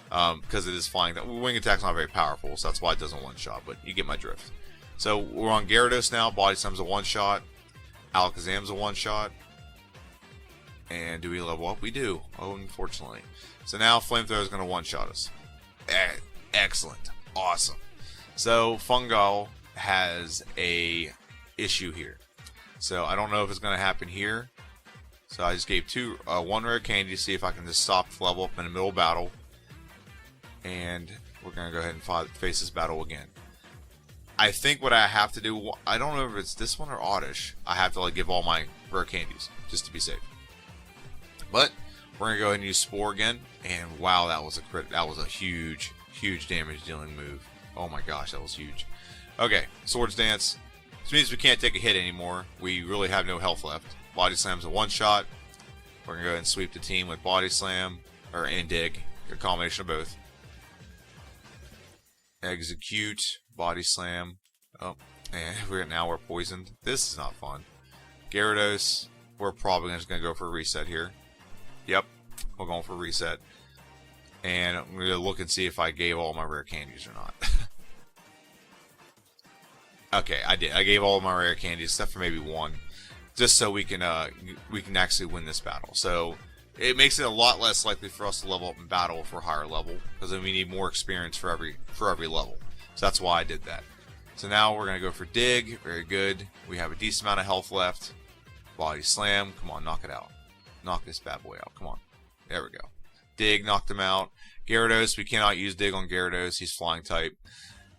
because it is flying. Wing attack's not very powerful, so that's why it doesn't one-shot, but you get my drift. So we're on Gyarados now. Body Slam's a one-shot. Alakazam's a one-shot. And do we level up? We do. Oh, unfortunately. So now Flamethrower is going to one-shot us. Excellent. Awesome. So Fungal has a issue here. So I don't know if it's going to happen here. So I just gave one rare candy to see if I can just stop the level up in the middle of battle. And we're going to go ahead and face this battle again. I think what I have to do, I don't know if it's this one or Oddish. I have to like give all my rare candies just to be safe. But we're going to go ahead and use Spore again. And wow, that was a crit. That was a huge damage dealing move. Oh my gosh, that was huge. Okay, Swords Dance. This means we can't take a hit anymore. We really have no health left. Body Slam's a one-shot. We're going to go ahead and sweep the team with Body Slam, and Dig, a combination of both. Execute, Body Slam. Oh, and now we're poisoned. This is not fun. Gyarados, we're probably just going to go for a reset here. Yep, we're going for a reset. And I'm going to look and see if I gave all my rare candies or not. Okay, I did. I gave all my rare candies except for maybe one, just so we can actually win this battle. So it makes it a lot less likely for us to level up in battle for a higher level, because then we need more experience for every level. So that's why I did that. So now we're going to go for Dig. Very good. We have a decent amount of health left. Body Slam. Come on, knock it out. Knock this bad boy out. Come on. There we go. Dig, knocked him out. Gyarados, we cannot use Dig on Gyarados. He's flying type.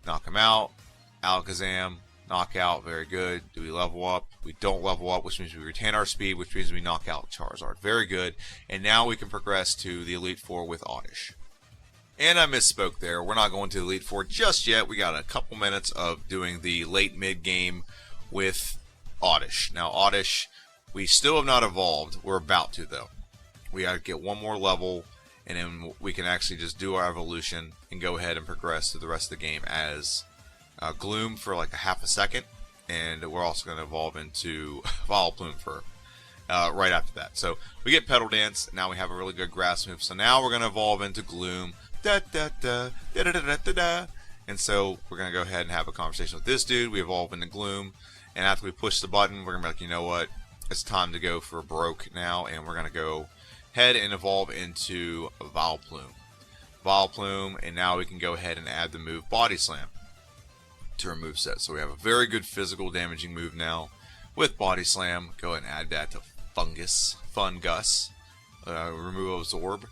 Knock him out. Alakazam, knockout. Very good. Do we level up? We don't level up, which means we retain our speed, which means we knock out Charizard. Very good. And now we can progress to the Elite Four with Oddish. And I misspoke there. We're not going to the Elite Four just yet. We got a couple minutes of doing the late mid game with Oddish. Now, Oddish, we still have not evolved. We're about to, though. We got to get one more level, and then we can actually just do our evolution and go ahead and progress to the rest of the game as Gloom for like a half a second. And we're also going to evolve into Vileplume for right after that. So we get Petal Dance. Now we have a really good grass move. So now we're going to evolve into Gloom. Da, da, da, da, da, da, da, da. And so we're going to go ahead and have a conversation with this dude. We evolve into Gloom. And after we push the button, we're going to be like, you know what? It's time to go for broke now. And we're going to go ahead and evolve into Vileplume. Vileplume. And now we can go ahead and add the move Body Slam to our moveset. So we have a very good physical damaging move now with Body Slam. Go ahead and add that to Fungus. Remove Absorb.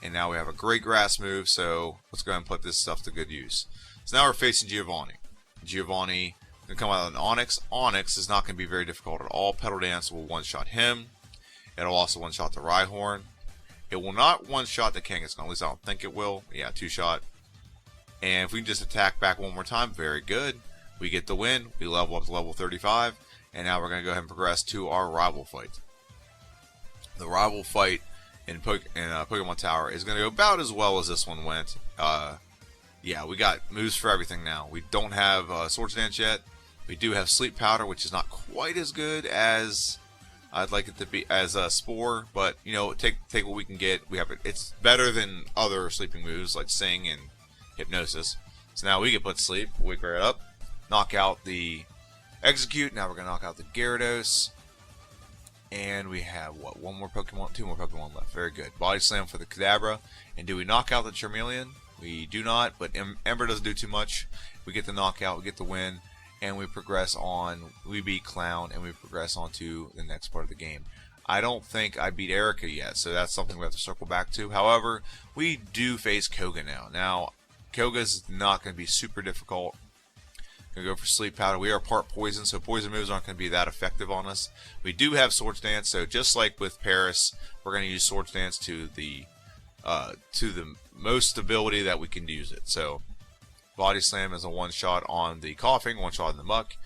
And now we have a great grass move, so let's go ahead and put this stuff to good use. So now we're facing Giovanni. Giovanni going to come out with an Onix. Onix is not going to be very difficult at all. Petal Dance will one-shot him. It'll also one-shot the Rhyhorn. It will not one-shot the Kangaskhan. At least I don't think it will. Yeah, two-shot. And if we can just attack back one more time, very good. We get the win. We level up to level 35. And now we're going to go ahead and progress to our rival fight. The rival fight in Pokemon Tower is going to go about as well as this one went. Yeah, we got moves for everything now. We don't have Swords Dance yet. We do have Sleep Powder, which is not quite as good as I'd like it to be as Spore, but you know, take what we can get. We have it. It's better than other sleeping moves like Sing and Hypnosis. So now we can put Sleep, wake right up, knock out the Execute. Now we're gonna knock out the Gyarados. And we have, what, one more Pokemon? Two more Pokemon left. Very good. Body Slam for the Kadabra. And do we knock out the Charmeleon? We do not, but Ember doesn't do too much. We get the knockout, we get the win, and we progress on. We beat Clown, and we progress on to the next part of the game. I don't think I beat Erica yet, so that's something we have to circle back to. However, we do face Koga now. Now, Koga's not going to be super difficult. Gonna go for Sleep Powder. We are part poison, so poison moves aren't going to be that effective on us. We do have Swords Dance, so just like with Paris, we're going to use Swords Dance to the most ability that we can use it. So Body Slam is a one-shot on the Coughing, one-shot on the Muck.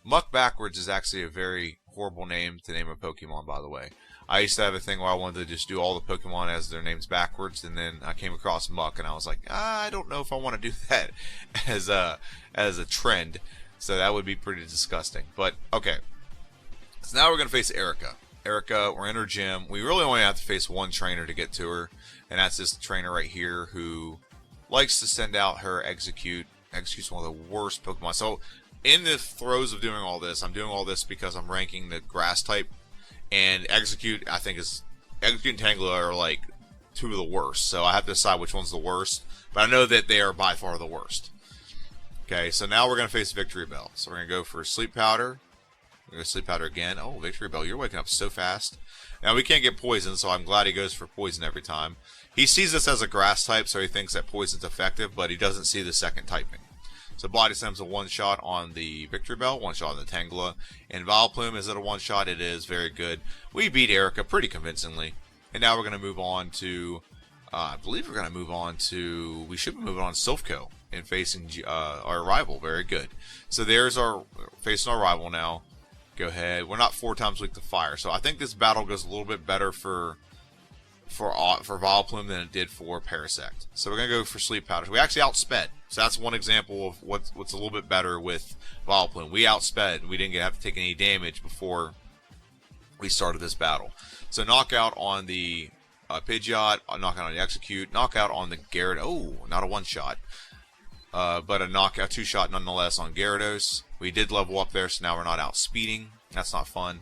Muck backwards is actually a very horrible name to name a Pokemon, by the way. I used to have a thing where I wanted to just do all the Pokemon as their names backwards, and then I came across Muck, and I was like, I don't know if I want to do that as a trend. So that would be pretty disgusting. But, okay. So now we're going to face Erica. Erica, we're in her gym. We really only have to face one trainer to get to her, and that's this trainer right here who likes to send out her Execute. Execute's one of the worst Pokemon. So, in the throes of doing all this, I'm doing all this because I'm ranking the Grass type. And Execute, I think, Execute and Tangela are like two of the worst. So I have to decide which one's the worst. But I know that they are by far the worst. Okay, so now we're going to face Victory Bell. So we're going to go for Sleep Powder. We're going to Sleep Powder again. Oh, Victory Bell, you're waking up so fast. Now we can't get Poison, so I'm glad he goes for Poison every time. He sees this as a Grass type, so he thinks that Poison's effective, but he doesn't see the second typing. So Body Slam's a one-shot on the Victory Bell, one-shot on the Tangela. And Vileplume, is it a one-shot? It is. Very good. We beat Erica pretty convincingly. And now we're going to move on to, I believe we're going to move on to, we should be moving on to Silphco and facing our rival. Very good. So there's our, facing our rival now. Go ahead. We're not 4 times weak to fire, so I think this battle goes a little bit better for Vileplume than it did for Parasect. So we're gonna go for Sleep Powder. We actually outsped, so that's one example of what's a little bit better with Vileplume. We outsped. We didn't have to take any damage before we started this battle. So knockout on the Pidgeot, knockout on the Execute, knockout on the Gyarados. Oh, not a one-shot, but a knockout 2-shot nonetheless on Gyarados. We did level up there, so now we're not outspeeding. That's not fun.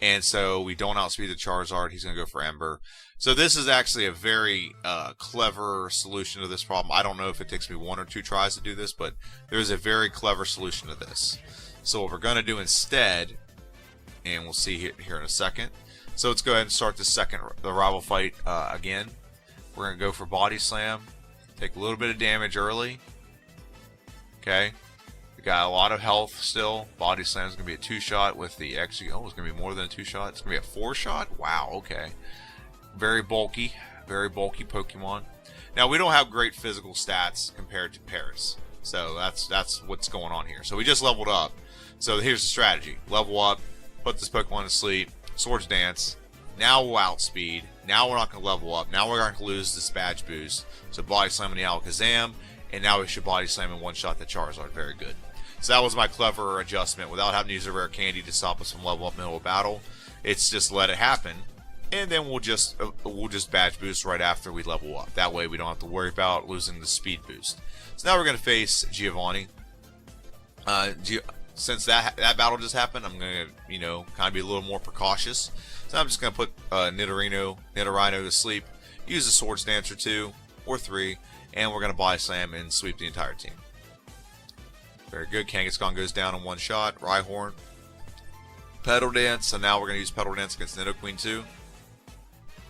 And so we don't outspeed the Charizard. He's going to go for Ember. So this is actually a very clever solution to this problem. I don't know if it takes me 1 or 2 tries to do this, but there's a very clever solution to this. So what we're going to do instead, and we'll see here in a second. So let's go ahead and start the rival fight again. We're going to go for Body Slam. Take a little bit of damage early. Okay. We got a lot of health still. Body Slam is going to be a 2-shot with the Execute. Oh, it's going to be more than a 2-shot. It's going to be a 4-shot? Wow, okay. Very bulky Pokemon. Now, we don't have great physical stats compared to Paris. So that's what's going on here. So we just leveled up. So here's the strategy. Level up, put this Pokemon to sleep, Swords Dance. Now we'll outspeed. Now we're not going to level up. Now we're going to lose this Badge Boost. So Body Slam in the Alakazam. And now we should Body Slam and one-shot the Charizard. Very good. So that was my clever adjustment without having to use a rare candy to stop us from level up middle of battle. It's just let it happen, and then we'll just Badge Boost right after we level up. That way we don't have to worry about losing the speed boost. So now we're going to face Giovanni. Since that battle just happened, I'm going to kind of be a little more precautious. So I'm just going to put Nidorino to sleep, use a Swords Dance or 2 or 3, and we're going to Body Slam and sweep the entire team. Very good. Kangaskhan goes down in 1 shot. Rhyhorn. Petal Dance. So now we're going to use Petal Dance against Nidoqueen too.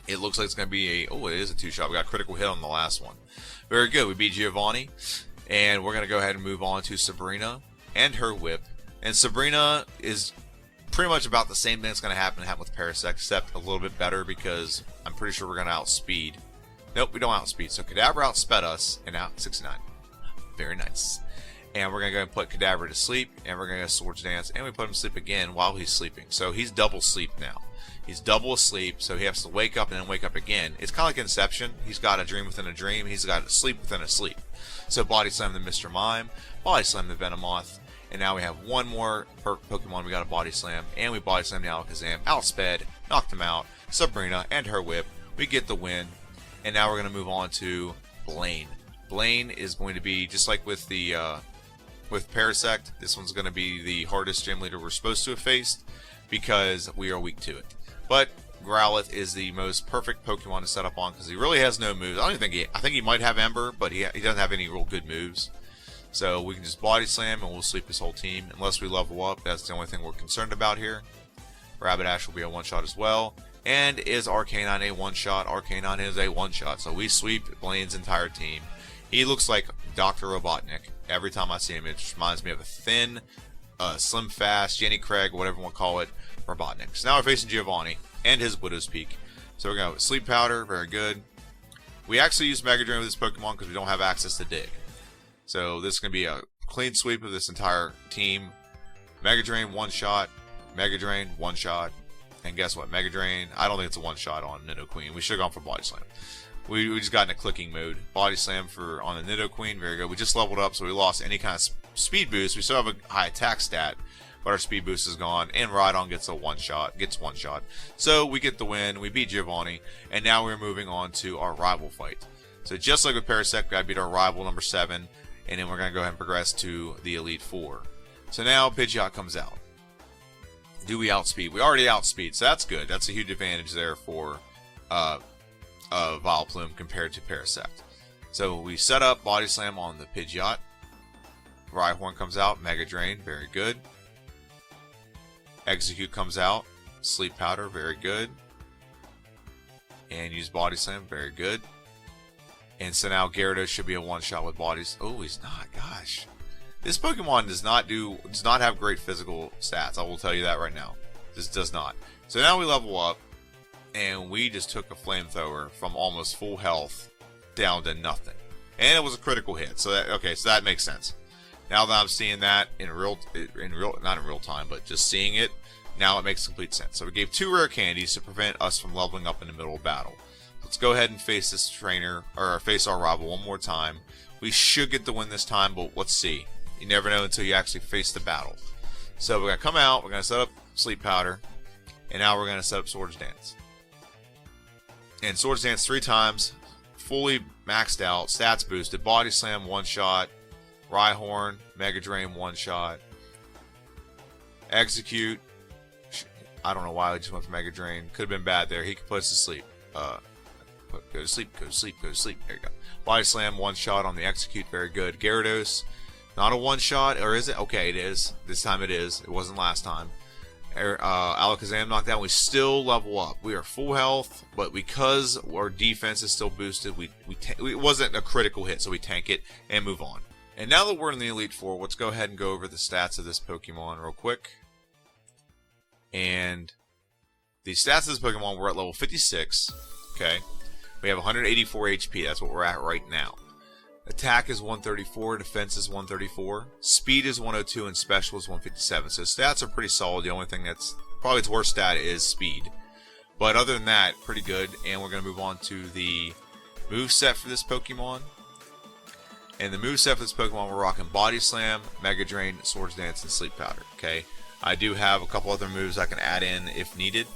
It looks like it's going to be it is a 2-shot. We got a critical hit on the last one. Very good. We beat Giovanni. And we're going to go ahead and move on to Sabrina and her whip. And Sabrina is pretty much about the same thing that's going to happen with Parasect, except a little bit better because I'm pretty sure we're going to outspeed. Nope, we don't outspeed. So Kadabra outsped us and out 69. Very nice. And we're going to go and put Kadabra to sleep, and we're going to go Swords Dance, and we put him to sleep again while he's sleeping. So he's double sleep now. He's double asleep, so he has to wake up and then wake up again. It's kind of like Inception. He's got a dream within a dream. He's got a sleep within a sleep. So Body Slam the Mr. Mime, Body Slam the Venomoth, and now we have one more Pokemon we got a Body Slam, and we Body Slam the Alakazam, outsped, knocked him out, Sabrina, and her whip. We get the win, and now we're going to move on to Blaine. Blaine is going to be, just like with the with Parasect, this one's going to be the hardest gym leader we're supposed to have faced because we are weak to it. But Growlithe is the most perfect Pokemon to set up on because he really has no moves. I think he might have Ember, but he doesn't have any real good moves. So we can just Body Slam and we'll sweep his whole team unless we level up. That's the only thing we're concerned about here. Rabbitash will be a 1-shot as well. And is Arcanine a 1-shot? Arcanine is a 1-shot. So we sweep Blaine's entire team. He looks like Dr. Robotnik. Every time I see him, it reminds me of a thin, slim, fast, Jenny Craig, whatever you want to call it, Robotnik. So now we're facing Giovanni and his Widow's Peak. So we're going to Sleep Powder, very good. We actually use Mega Drain with this Pokemon because we don't have access to Dig. So this is going to be a clean sweep of this entire team. Mega Drain, 1-shot. Mega Drain, 1-shot. And guess what? Mega Drain, I don't think it's a 1-shot on Nidoqueen. We should have gone for Body Slam. We just got in a clicking mode. Body Slam on the Nidoqueen, very good. We just leveled up, so we lost any kind of speed boost. We still have a high attack stat, but our speed boost is gone. And Rhydon gets a 1-shot. So we get the win. We beat Giovanni, and now we're moving on to our rival fight. So just like with Parasect, we got to beat our rival number 7, and then we're going to go ahead and progress to the Elite 4. So now Pidgeot comes out. Do we outspeed? We already outspeed, so that's good. That's a huge advantage there for Vileplume compared to Parasect. So we set up Body Slam on the Pidgeot. Rhyhorn comes out, Mega Drain, very good. Execute comes out, Sleep Powder, very good. And use Body Slam, very good. And so now Gyarados should be a 1-shot with bodies. Oh, he's not, gosh. This Pokemon does not have great physical stats. I will tell you that right now. This does not. So now we level up, and we just took a Flamethrower from almost full health down to nothing. And it was a critical hit. So that makes sense. Now that I'm seeing that not in real time, but just seeing it, now it makes complete sense. So we gave 2 rare candies to prevent us from leveling up in the middle of battle. Let's go ahead and face this trainer, or face our rival one more time. We should get the win this time, but let's see. You never know until you actually face the battle. So we're going to come out, we're going to set up Sleep Powder, and now we're going to set up Swords Dance. And Swords Dance 3 times, fully maxed out, stats boosted, Body Slam 1-shot, Rhyhorn, Mega Drain 1-shot, Execute. I don't know why I just went for Mega Drain. Could have been bad there. He could put us to sleep. Go to sleep, go to sleep, go to sleep. There you go. Body Slam 1-shot on the Execute. Very good. Gyarados, not a 1-shot, or is it? Okay, it is. This time it is. It wasn't last time. Alakazam knocked out. We still level up. We are full health, but because our defense is still boosted, it wasn't a critical hit, so we tank it and move on. And now that we're in the Elite Four, let's go ahead and go over the stats of this Pokemon real quick. And the stats of this Pokemon, we're at level 56. Okay. We have 184 HP. That's what we're at right now. Attack is 134. Defense is 134. Speed is 102. And Special is 157. So stats are pretty solid. The only thing that's probably its worst stat is speed. But other than that, pretty good. And we're going to move on to the moveset for this Pokemon. And the moveset for this Pokemon, we're rocking Body Slam, Mega Drain, Swords Dance, and Sleep Powder. Okay. I do have a couple other moves I can add in if needed.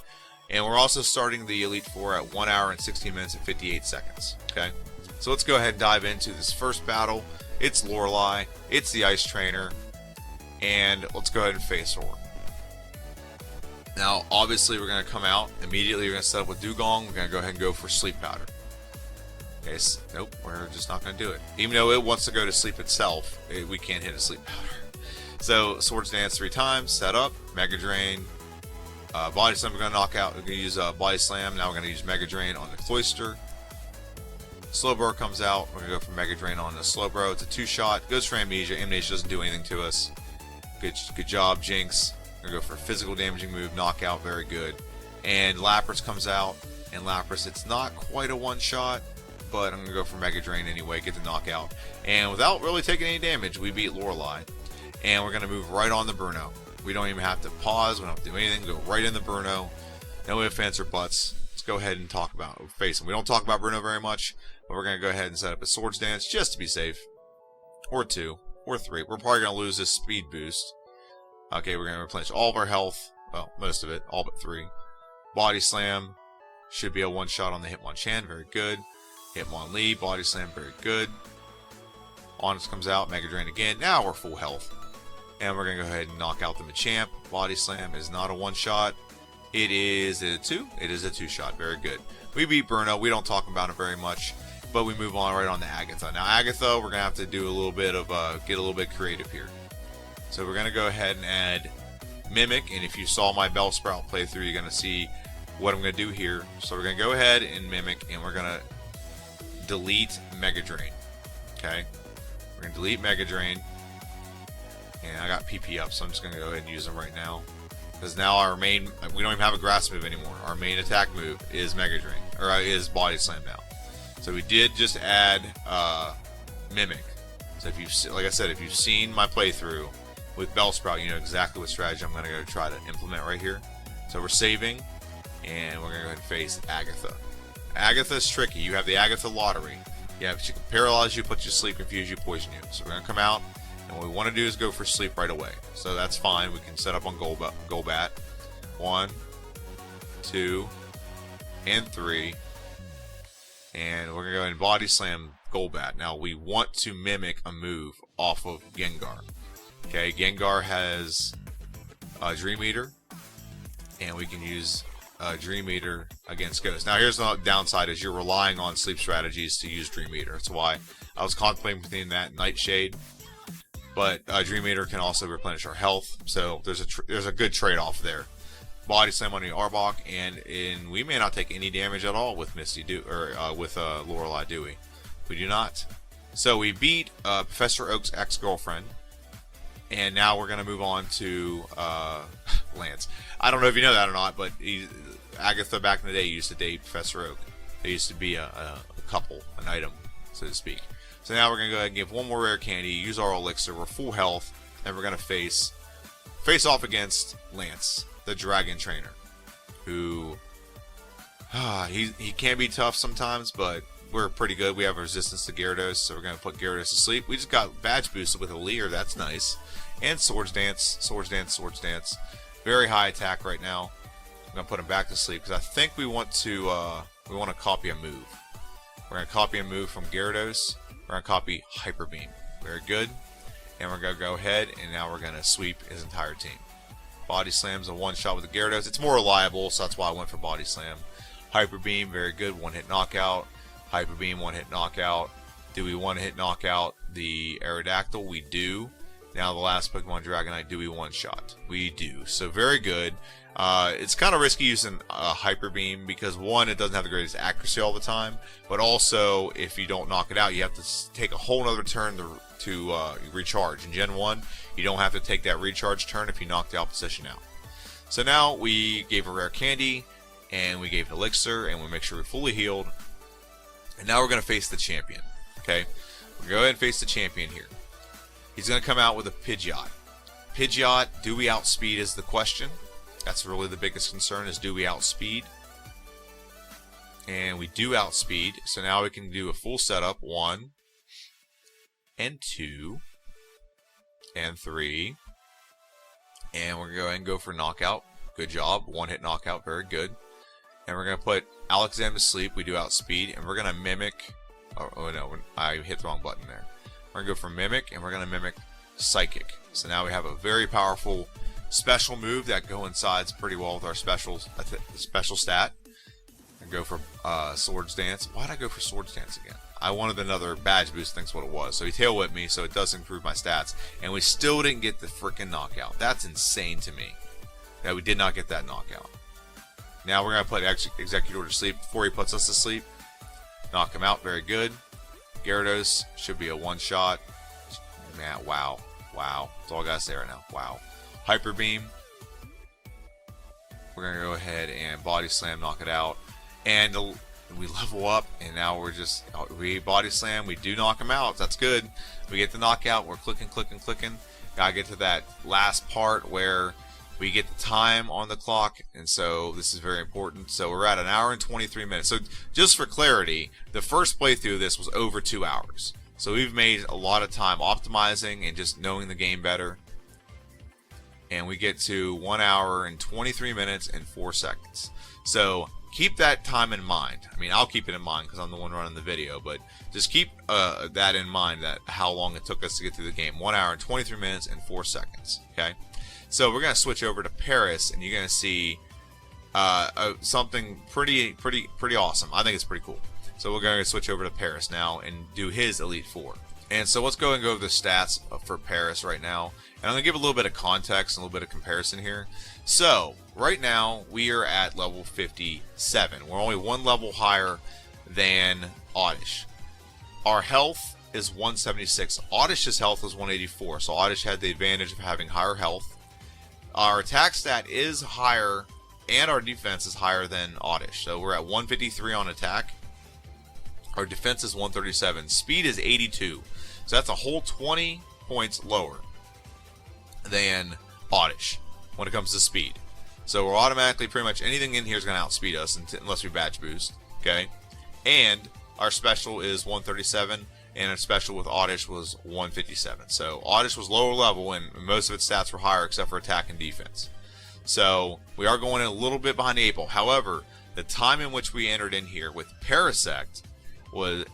And we're also starting the Elite Four at 1 hour and 16 minutes and 58 seconds. Okay. So let's go ahead and dive into this first battle. It's Lorelei. It's the Ice Trainer. And let's go ahead and face her. Now, obviously, we're going to come out. Immediately, we're going to set up with Dugong. We're going to go ahead and go for Sleep Powder. Okay, so, nope, we're just not going to do it. Even though it wants to go to sleep itself, we can't hit a Sleep Powder. So, Swords Dance 3 times. Set up. Mega Drain. Body Slam we're going to knock out. We're going to use Body Slam. Now we're going to use Mega Drain on the Cloyster. Slowbro comes out. We're going to go for Mega Drain on the Slowbro. It's a 2-shot. Goes for Amnesia. Amnesia doesn't do anything to us. Good job, Jinx. We're going to go for a physical damaging move. Knockout. Very good. And Lapras comes out. And Lapras, it's not quite a 1-shot, but I'm going to go for Mega Drain anyway. Get the knockout. And without really taking any damage, we beat Lorelei. And we're going to move right on the Bruno. We don't even have to pause. We don't have to do anything. Go right in the Bruno. No ifs, ands, or buts. Let's go ahead and talk about face him. We don't talk about Bruno very much, but we're going to go ahead and set up a Swords Dance just to be safe. Or 2. Or 3. We're probably going to lose this speed boost. Okay, we're going to replenish all of our health. Well, most of it. All but 3. Body Slam. Should be a 1-shot on the Hitmonchan. Very good. Hitmonlee. Body Slam. Very good. Honest comes out. Mega Drain again. Now we're full health. And we're going to go ahead and knock out the Machamp. Body Slam is not a 1-shot. It is a 2? It is a 2-shot. Very good. We beat Bruno. We don't talk about it very much. But we move on right on to Agatha. Now Agatha, we're going to have to do a little bit of, get a little bit creative here. So we're going to go ahead and add Mimic. And if you saw my Bellsprout playthrough, you're going to see what I'm going to do here. So we're going to go ahead and Mimic. And we're going to delete Mega Drain. Okay? We're going to delete Mega Drain. And I got PP up, so I'm just going to go ahead and use them right now. Because now our main, we don't even have a grass move anymore. Our main attack move is Mega Drain, or is Body Slam now. So we did just add Mimic. So if you've, like I said, if you've seen my playthrough with Bellsprout, you know exactly what strategy I'm going to go try to implement right here. So we're saving, and we're going to go ahead and face Agatha. Agatha's tricky. You have the Agatha lottery. Yeah, she can paralyze you, put you to sleep, confuse you, poison you. So we're going to come out. And what we want to do is go for sleep right away. So that's fine. We can set up on Golbat. 1, 2, and 3. And we're going to go ahead and Body Slam Golbat. Now we want to mimic a move off of Gengar. Okay, Gengar has Dream Eater. And we can use Dream Eater against Ghost. Now here's the downside is you're relying on sleep strategies to use Dream Eater. That's why I was contemplating between that and Nightshade. But Dream Eater can also replenish our health, so there's a good trade-off there. Body Slam on the Arbok, and we may not take any damage at all with Misty with Lorelei, do we? We do not. So we beat Professor Oak's ex-girlfriend, and now we're gonna move on to Lance. I don't know if you know that or not, but Agatha back in the day used to date Professor Oak. They used to be a couple, an item, so to speak. So now we're going to go ahead and give one more rare candy, use our elixir, we're full health, and we're going to face off against Lance, the dragon trainer, who he can be tough sometimes, but we're pretty good. We have resistance to Gyarados, so we're going to put Gyarados to sleep. We just got badge boosted with a leer, that's nice. And Swords Dance, Swords Dance, Swords Dance. Very high attack right now. I'm going to put him back to sleep because I think we want to copy a move. We're going to copy a move from Gyarados. We're going to copy Hyper Beam. Very good. And we're going to go ahead and now we're going to sweep his entire team. Body Slam's a one-shot with the Gyarados. It's more reliable, so that's why I went for Body Slam. Hyper Beam, very good. One-hit knockout. Hyper Beam, one-hit knockout. Do we one-hit knockout the Aerodactyl? We do. Now the last Pokemon Dragonite, do we one-shot? We do. So very good. It's kind of risky using Hyper Beam because one, it doesn't have the greatest accuracy all the time, but also if you don't knock it out, you have to take a whole nother turn to recharge. In Gen 1, you don't have to take that recharge turn if you knock the opposition out. So now we gave a rare candy, and we gave an elixir, and we make sure we're fully healed. And now we're going to face the champion. Okay, we're going to go ahead and face the champion here. He's going to come out with a Pidgeot. Pidgeot, do we outspeed is the question. That's really the biggest concern, is do we outspeed? And we do outspeed, so now we can do a full setup. 1 and 2 and 3. And we're going to go ahead and go for knockout. Good job. One-hit knockout. Very good. And we're going to put Alakazam to sleep. We do outspeed. And we're going to mimic... Oh, no. I hit the wrong button there. We're going to go for Mimic, and we're going to mimic Psychic. So now we have a very powerful special move that coincides pretty well with our special stat. And go for Swords Dance. Why did I go for Swords Dance again? I wanted another badge boost, thinks what it was. So he tail whipped me, so it does improve my stats. And we still didn't get the freaking knockout. That's insane to me that we did not get that knockout. Now we're going to put Executor to sleep before he puts us to sleep. Knock him out, very good. Gyarados should be a one-shot. Man, wow. Wow. That's all I got to say right now. Wow. Hyper Beam. We're going to go ahead and Body Slam, knock it out. And we level up, and now we Body Slam. We do knock him out. That's good. We get the knockout. We're clicking. Gotta get to that last part where we get the time on the clock, and so this is very important. So we're at 1 hour and 23 minutes. So just for clarity, the first playthrough of this was over 2 hours. So we've made a lot of time optimizing and just knowing the game better. And we get to 1 hour and 23 minutes and 4 seconds. So keep that time in mind. I mean, I'll keep it in mind because I'm the one running the video, but just keep that in mind, that how long it took us to get through the game. 1 hour and 23 minutes and 4 seconds. Okay. So we're going to switch over to Paris, and you're going to see something pretty awesome. I think it's pretty cool. So we're going to switch over to Paris now and do his Elite Four. And so let's go and go over the stats for Paris right now. And I'm going to give a little bit of context and a little bit of comparison here. So right now we are at level 57. We're only one level higher than Oddish. Our health is 176. Oddish's health was 184. So Oddish had the advantage of having higher health. Our attack stat is higher, and our defense is higher than Oddish. So we're at 153 on attack. Our defense is 137. Speed is 82. So that's a whole 20 points lower than Oddish when it comes to speed. So we're automatically, pretty much anything in here is going to outspeed us unless we badge boost. Okay? And our special is 137. And our special with Oddish was 157. So Oddish was lower level, and most of its stats were higher except for attack and defense. So we are going in a little bit behind the 8 ball. However, the time in which we entered in here with Parasect with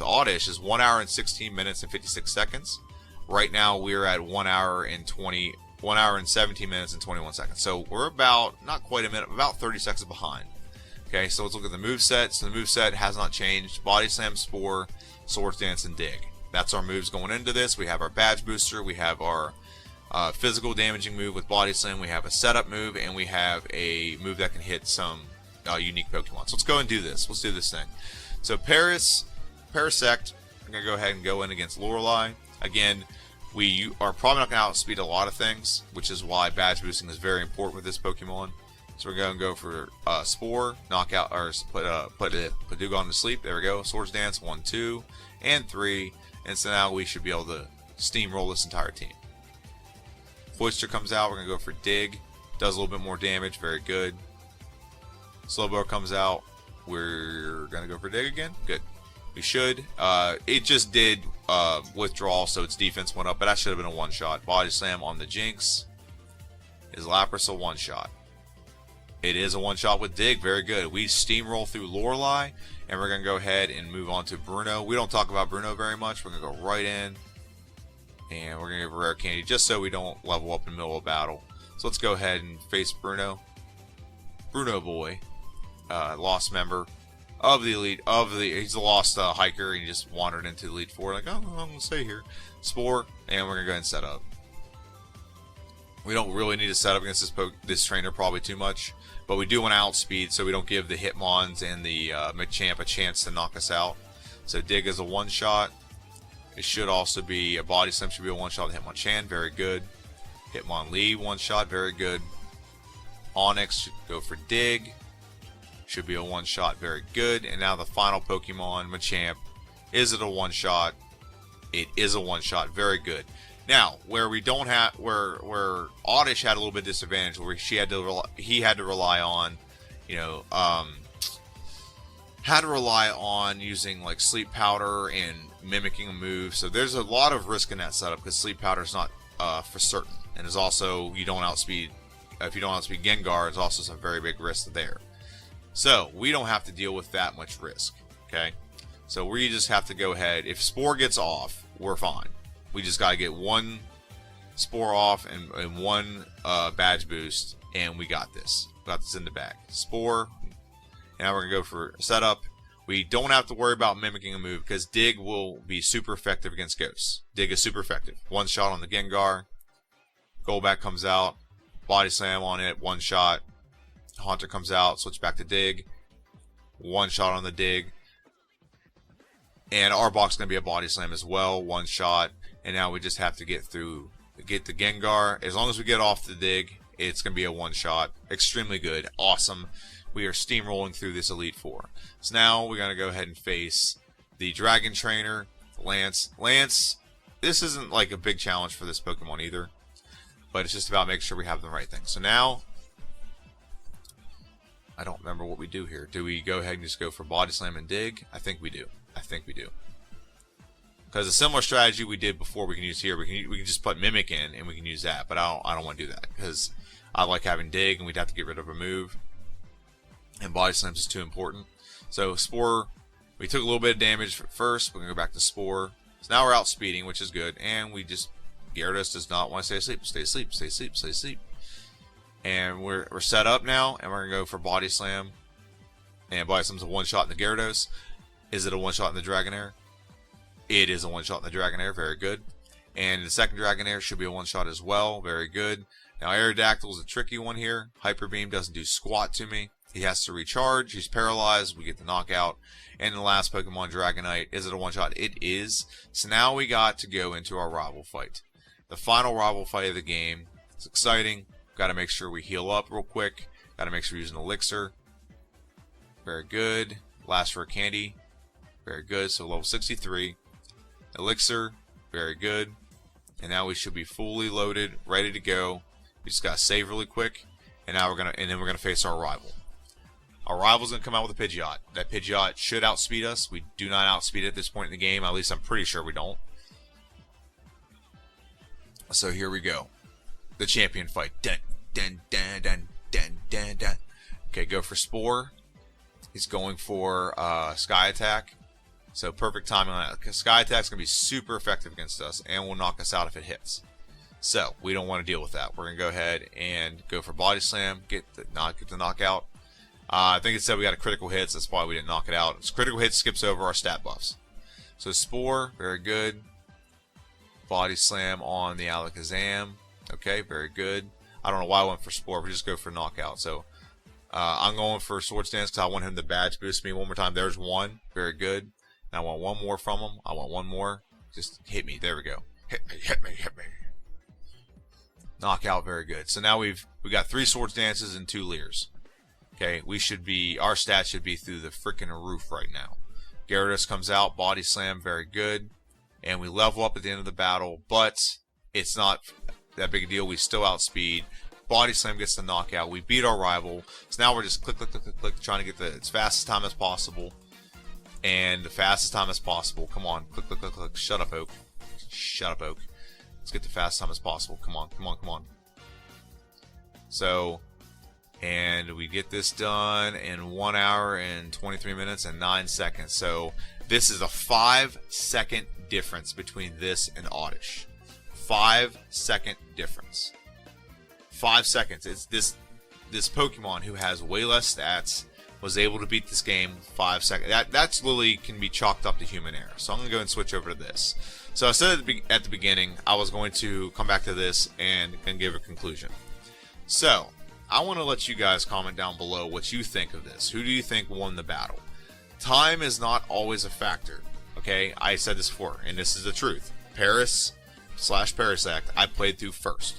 Oddish is 1 hour and 16 minutes and 56 seconds. Right now we're at 1 hour and 17 minutes and 21 seconds. So we're about, not quite a minute, about 30 seconds behind. Okay, so let's look at the moveset. So the moveset has not changed. Body Slam, Spore, Swords Dance, and Dig. That's our moves going into this. We have our badge booster. We have our physical damaging move with Body Slam. We have a setup move, and we have a move that can hit some unique Pokemon. So let's go and do this. Let's do this thing. So Parasect, I'm going to go ahead and go in against Lorelei. Again, we are probably not going to outspeed a lot of things, which is why badge boosting is very important with this Pokemon. So we're going to go for Spore, knockout, or put Dugong to sleep. There we go. Swords Dance, 1, 2, and 3. And so now we should be able to steamroll this entire team. Cloister comes out. We're going to go for Dig. Does a little bit more damage. Very good. Slowbro comes out. We're going to go for Dig again. Good. We should. It just did withdrawal, so its defense went up, but that should have been a one-shot. Body Slam on the Jinx. Is Lapras a one-shot? It is a one-shot with Dig. Very good. We steamroll through Lorelei, and we're going to go ahead and move on to Bruno. We don't talk about Bruno very much. We're going to go right in, and we're going to give a rare candy just so we don't level up in the middle of battle. So let's go ahead and face Bruno. Bruno boy, lost member of the Elite. He's a lost hiker, and he just wandered into the Elite Four. Like, oh, I'm going to stay here. Spore, and we're going to go ahead and set up. We don't really need to set up against this trainer probably too much, but we do want to outspeed so we don't give the Hitmons and the Machamp a chance to knock us out. So Dig is a one-shot. It should also be a Body Slam, should be a one-shot with Hitmonchan, very good. Hitmonlee, one-shot, very good. Onyx should go for Dig, should be a one-shot, very good. And now the final Pokemon, Machamp, is it a one-shot? It is a one-shot, very good. Now, where we don't have, where Oddish had a little bit of disadvantage, where he had to rely on, using like Sleep Powder and mimicking a move. So there's a lot of risk in that setup because Sleep Powder is not for certain, and is also if you don't outspeed Gengar, it's also some very big risk there. So we don't have to deal with that much risk. Okay, so we just have to go ahead. If Spore gets off, we're fine. We just got to get one Spore off and one Badge Boost, and we got this. Got this in the bag. Spore. Now we're going to go for setup. We don't have to worry about mimicking a move because Dig will be super effective against Ghosts. Dig is super effective. One shot on the Gengar. Golbat comes out. Body Slam on it. One shot. Haunter comes out. Switch back to Dig. One shot on the Dig. And Arbok's going to be a Body Slam as well. One shot. And now we just have to get the Gengar. As long as we get off the Dig, it's going to be a one-shot. Extremely good. Awesome. We are steamrolling through this Elite Four. So now we're going to go ahead and face the Dragon Trainer, Lance. Lance, this isn't like a big challenge for this Pokemon either, but it's just about making sure we have the right thing. So now, I don't remember what we do here. Do we go ahead and just go for Body Slam and Dig? I think we do. Because a similar strategy we did before we can use here. We can just put Mimic in and we can use that. But I don't want to do that because I like having Dig and we'd have to get rid of a move. And Body Slams is too important. So Spore, we took a little bit of damage first. We're going to go back to Spore. So now we're outspeeding, which is good. And we just, Gyarados does not want to stay asleep. Stay asleep, stay asleep, stay asleep. And we're set up now. And we're going to go for Body Slam. And Body Slam's a one-shot in the Gyarados. Is it a one-shot in the Dragonair? It is a one-shot in the Dragonair. Very good. And the second Dragonair should be a one-shot as well. Very good. Now Aerodactyl is a tricky one here. Hyper Beam doesn't do squat to me. He has to recharge. He's paralyzed. We get the knockout. And the last Pokemon, Dragonite. Is it a one-shot? It is. So now we got to go into our rival fight. The final rival fight of the game. It's exciting. Got to make sure we heal up real quick. Got to make sure we use an Elixir. Very good. Last for a candy. Very good. So level 63. Elixir. Very good. And now we should be fully loaded, ready to go. We just got to save really quick. And now we're gonna face our rival. Our rival's gonna come out with a Pidgeot. That Pidgeot should outspeed us. We do not outspeed it at this point in the game. At least I'm pretty sure we don't. So here we go. The champion fight. Dun, dun, dun, dun, dun, dun, dun. Okay, go for Spore. He's going for Sky Attack. So perfect timing on that. Sky Attack's going to be super effective against us and will knock us out if it hits. So we don't want to deal with that. We're going to go ahead and go for Body Slam, get the knockout. I think it said we got a critical hit, so that's why we didn't knock it out. It's critical hit skips over our stat buffs. So Spore, very good. Body Slam on the Alakazam. Okay, very good. I don't know why I went for Spore. We just go for knockout. So I'm going for Swords Dance because I want him to badge boost me one more time. There's one. Very good. And I want one more from him. I want one more. Just hit me. There we go. Hit me, hit me, hit me. Knockout, very good. So now we got 3 Swords Dances and 2 Leers. Okay, our stats should be through the freaking roof right now. Gyarados comes out, Body Slam, very good. And we level up at the end of the battle, but it's not that big a deal. We still outspeed. Body Slam gets the knockout. We beat our rival. So now we're just click, click, click, click, click, trying to get the as fastest time as possible. And the fastest time as possible. Come on, click, click, click, click. Shut up, Oak. Shut up, Oak. Let's get the fastest time as possible. Come on, come on, come on. So, and we get this done in 1 hour and 23 minutes and 9 seconds. So this is a 5-second difference between this and Oddish. 5-second difference. 5 seconds. It's this Pokemon who has way less stats was able to beat this game 5 seconds. That's literally can be chalked up to human error. So I'm gonna go and switch over to this. So I said at the beginning I was going to come back to this and give a conclusion. So I want to let you guys comment down below what you think of this. Who do you think won the battle? Time is not always a factor. Okay, I said this before, and this is the truth. Parasect, I played through first.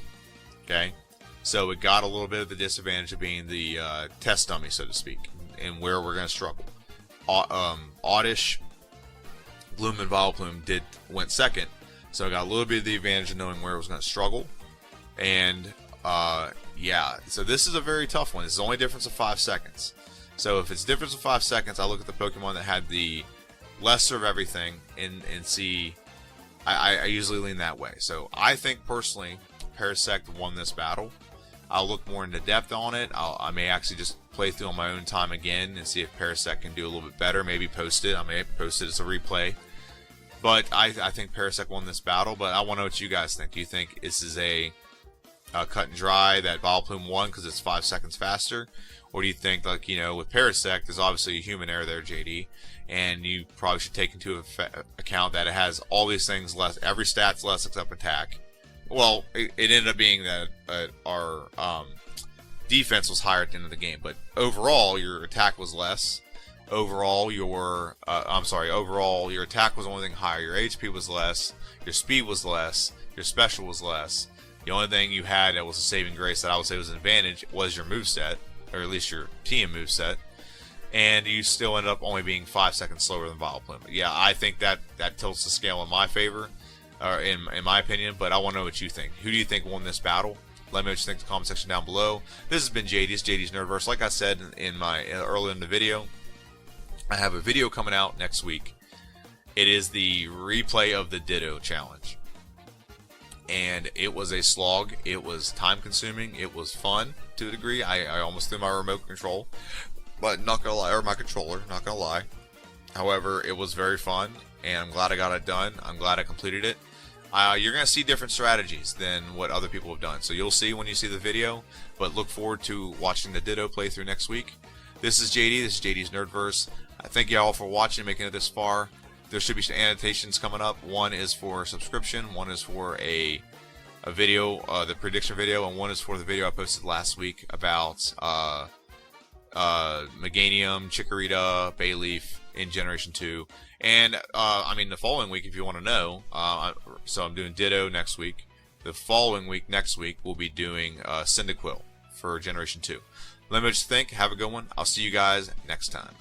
Okay, so it got a little bit of the disadvantage of being the test dummy, so to speak, and where we're going to struggle. Oddish, Gloom, and Vileplume went second, so I got a little bit of the advantage of knowing where it was going to struggle. And yeah, so this is a very tough one. This is only a difference of 5 seconds. So if it's a difference of 5 seconds, I look at the Pokemon that had the lesser of everything and see. I usually lean that way. So I think personally, Parasect won this battle. I'll look more into depth on it. I may actually just play through on my own time again and see if Parasect can do a little bit better. Maybe post it. I may post it as a replay. But I think Parasect won this battle. But I want to know what you guys think. Do you think this is a cut and dry that Vileplume won because it's 5 seconds faster? Or do you think, like, you know, with Parasect, there's obviously a human error there, JD, and you probably should take into account that it has all these things less, every stat's less except attack. Well, it ended up being that our defense was higher at the end of the game, but overall your attack was less. Overall your overall your attack was the only thing higher. Your HP was less. Your speed was less. Your special was less. The only thing you had that was a saving grace that I would say was an advantage was your moveset, or at least your TM moveset, and you still ended up only being 5 seconds slower than Vileplume. Yeah, I think that tilts the scale in my favor, or in my opinion, but I want to know what you think. Who do you think won this battle? Let me know what you think in the comment section down below. This has been JD's NerdVerse. Like I said in my earlier in the video, I have a video coming out next week. It is the replay of the Ditto challenge. And it was a slog. It was time consuming. It was fun to a degree. I almost threw my remote control, but not gonna lie, or my controller, not gonna lie. However, it was very fun, and I'm glad I got it done. I'm glad I completed it. You're gonna see different strategies than what other people have done, so you'll see when you see the video. But look forward to watching the Ditto playthrough next week. This is JD. This is JD's NerdVerse. I thank you all for watching, making it this far. There should be some annotations coming up. One is for subscription, one is for a video, the prediction video, and one is for the video I posted last week about Meganium, Chikorita, Bayleaf in Generation 2. And I mean the following week, if you want to know, so I'm doing Ditto next week. The following week, next week, we'll be doing Cyndaquil for Generation 2. Let me know what you think. Have a good one. I'll see you guys next time.